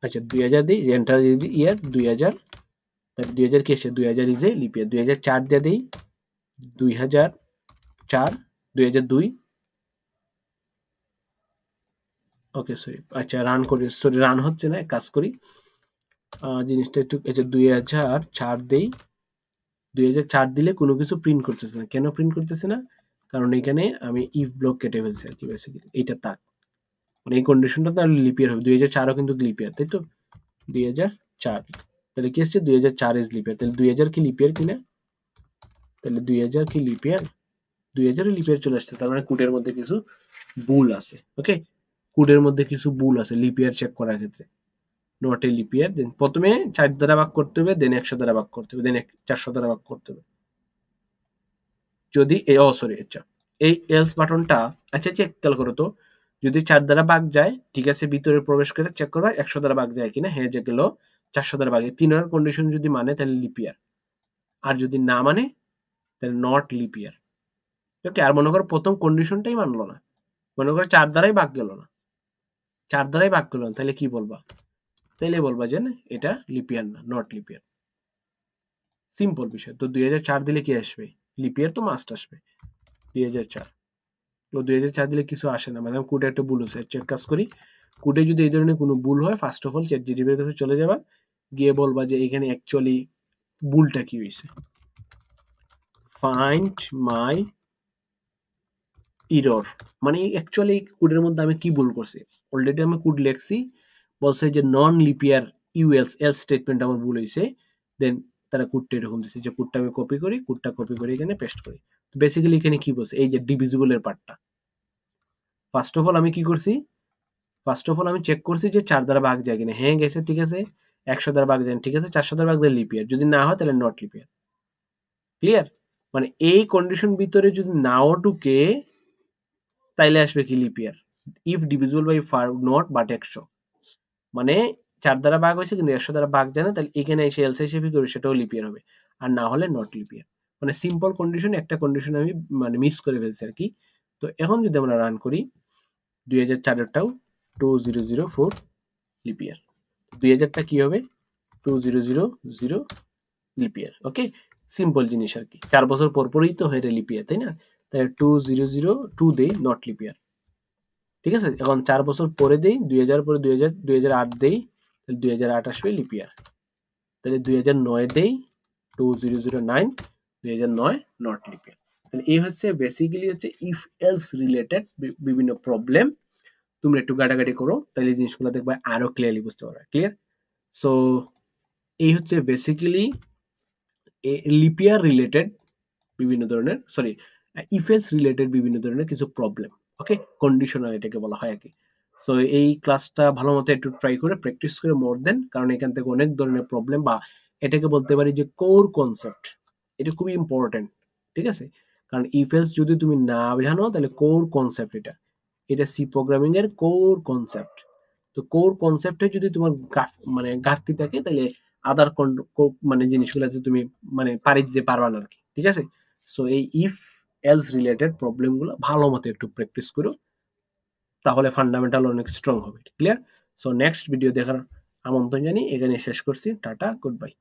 আচ্ছা 2000 দিই, এন্টার দিয়ে দিই ইয়ার 2000, তাহলে 2000 কি আসে, 2000 ইজ এ লিপ ইয়ার। 2004 দিয়ে দিই, 2004, 2002, ওকে সরি, আচ্ছা রান করি, সরি রান হচ্ছে না, কাজ করি জিনিসটা একটু। আচ্ছা 2004 দেই, 2004 দিলে কোনো কিছু প্রিন্ট করতেছে না। কেন প্রিন্ট করতেছে না, কারণ এখানে আমি ইফ ব্লক কেটে ফেলছি আর কি, বেসিক্যালি এইটা তাক, মানে এই কন্ডিশনটা তো লিপ ইয়ার হবে। 2004ও কিন্তু লিপ ইয়ার, তাই তো, 2004, তাহলে কি আসছে 2004 ইজ লিপ ইয়ার। তাহলে 2000 কি লিপ ইয়ার কিনা, তাহলে 2000 কি লিপ ইয়ার, 2000 লিপ ইয়ার চলে আসছে। তার মানে কোডের মধ্যে কিছু ভুল আছে। ওকে, কোডের মধ্যে কিছু ভুল আছে লিপ ইয়ার চেক করার ক্ষেত্রে। নট এ লিপ ইয়ার, দেন প্রথমে 4 দ্বারা ভাগ করতে হবে, দেন 100 দ্বারা ভাগ করতে হবে, দেন 400 দ্বারা ভাগ করতে হবে। যদি সরি, আচ্ছা এই এলস বাটনটা, আচ্ছা চেক করো তো, যদি 4 দ্বারা ভাগ যায়, ঠিক আছে, ভিতরে প্রবেশ করে চেক করো 100 দ্বারা ভাগ যায় কিনা, হ্যাঁ যে গেল, 400 দ্বারা ভাগে, 3 কন্ডিশন যদি মানে তাহলে লিপ ইয়ার, আর যদি না মানে তাহলে নট লিপ ইয়ার। ওকে, আর মনে করো প্রথম কন্ডিশনটাই মানলো না, মনে করো 4 দ্বারাই ভাগ গেল না, 4 দ্বারাই ভাগ গেল না, তাহলে কি বলবা, তাইলে বলবা যে না এটা লিপ ইয়ার না, নট লিপ ইয়ার। সিম্পল বিষয়। তো 2004 দিলে কি আসবে, লিপ ইয়ার তো মাস্ট আসবে 2004। তো 2004 দিলে কিছু আসে না, মানে কোডে একটা ভুল হচ্ছে। চেক কাজ করি, কোডে যদি এই ধরনের কোনো ভুল হয়, ফার্স্ট অফ অল চ্যাটজিপিটির কাছে চলে যাবা, গিয়ে বলবা যে এখানে অ্যাকচুয়ালি ভুলটা কি হয়েছে। ফাইন্ড মাই এরর, মানে অ্যাকচুয়ালি কোডের মধ্যে আমি কি ভুল করছি, অলরেডি আমি কোড লিখছি, বলছে যে নন লিপিয়ার ইউএলস এলস স্টেটমেন্ট আমার ভুল হয়েছে, দেন তারা কোডটা এরকম দিচ্ছে, যে কোডটা আমি কপি করি, কোডটা কপি করে এখানে পেস্ট করি। বেসিক্যালি এখানে কি বলছে, এই যে ডিভিজিবলের পার্টটা, ফার্স্ট অফ অল আমি কি করছি, ফার্স্ট অফ অল আমি চেক করছি যে 4 দ্বারা ভাগ যায় কিনা, হ্যাঁ গেছে, ঠিক আছে, 100 দ্বারা ভাগ যায়, ঠিক আছে, 400 দ্বারা ভাগ দিলে লিপিয়ার, যদি না হয় তাহলে নট লিপিয়ার। ক্লিয়ার? মানে এই কন্ডিশন ভিতরে যদি নাও ঢুকে তাইলে আসবে কি leap year, if divisible by four not but 100, মানে 4 দ্বারা ভাগ হয়েছে কিন্তু 100 দ্বারা ভাগ যায় না, তাহলে এখানে এসে এলস এসে কি করি, সেটাও লিপিয়ার হবে, আর না হলে নট লিপিয়ার। মানে সিম্পল কন্ডিশন, একটা কন্ডিশন আমি মানে মিস করে ফেলছি আর কি। তো এখন যদি আমরা রান করি 2004টাও 2004 লিপিয়ার, 2000টা কি হবে 2000 লিপিয়ার। ওকে, সিম্পল জিনিস আর কি, 4 বছর পর পরই তো হয়ে লিপিয়ার, তাই না? তাই 2002 দেই নট লিপিয়ার, ঠিক আছে। এখন 4 বছর পরে দেই 2000, পরে 2008 দেই, তাহলে 2008 আসবে লিপিয়ার। তাহলে 2009 দেই 2009, 2009 নট লিপিয়ার। তাহলে এই হচ্ছে বেসিক্যালি হচ্ছে ইফ এলস রিলেটেড বিভিন্ন প্রবলেম, তুমি একটু গাটাগাটি করো, তাহলে জিনিসগুলো দেখবে আরো ক্লিয়ারলি বুঝতে পারবে। ক্লিয়ার? সো এই হচ্ছে বেসিক্যালি লিপিয়ার রিলেটেড বিভিন্ন ধরনের, সরি, ইফেলস রিলেটেড বিভিন্ন ধরনের কিছু প্রবলেম। ওকে, কন্ডিশনাল এটাকে বলা হয় আর কি। সো এই ক্লাসটা ভালো মতো একটু ট্রাই করে প্র্যাকটিস করে মোর দেন, কারণ এখান থেকে অনেক ধরনের প্রবলেম, বা এটাকে বলতে পারি যে কোর কনসেপ্ট, এটা খুবই ইম্পর্টেন্ট, ঠিক আছে। কারণ ইফেলস যদি তুমি না জানো তাহলে কোর কনসেপ্ট, এটা এটা সি প্রোগ্রামিং এর কোর কনসেপ্ট। তো কোর কনসেপ্টে যদি তোমার মানে ঘাটতি থাকে, তাহলে আদার মানে জিনিসগুলোতে তুমি মানে পারি দিতে পারবা না আর কি, ঠিক আছে। সো এই ইফ এলস রিলেটেড প্রবলেমগুলো ভালো মতো একটু প্র্যাকটিস করো, তাহলে ফান্ডামেন্টাল অনেক স্ট্রং হবে। ক্লিয়ার? সো নেক্সট ভিডিও দেখার আমন্ত্রণ জানিয়ে এখানে শেষ করছি। Tata, good bye.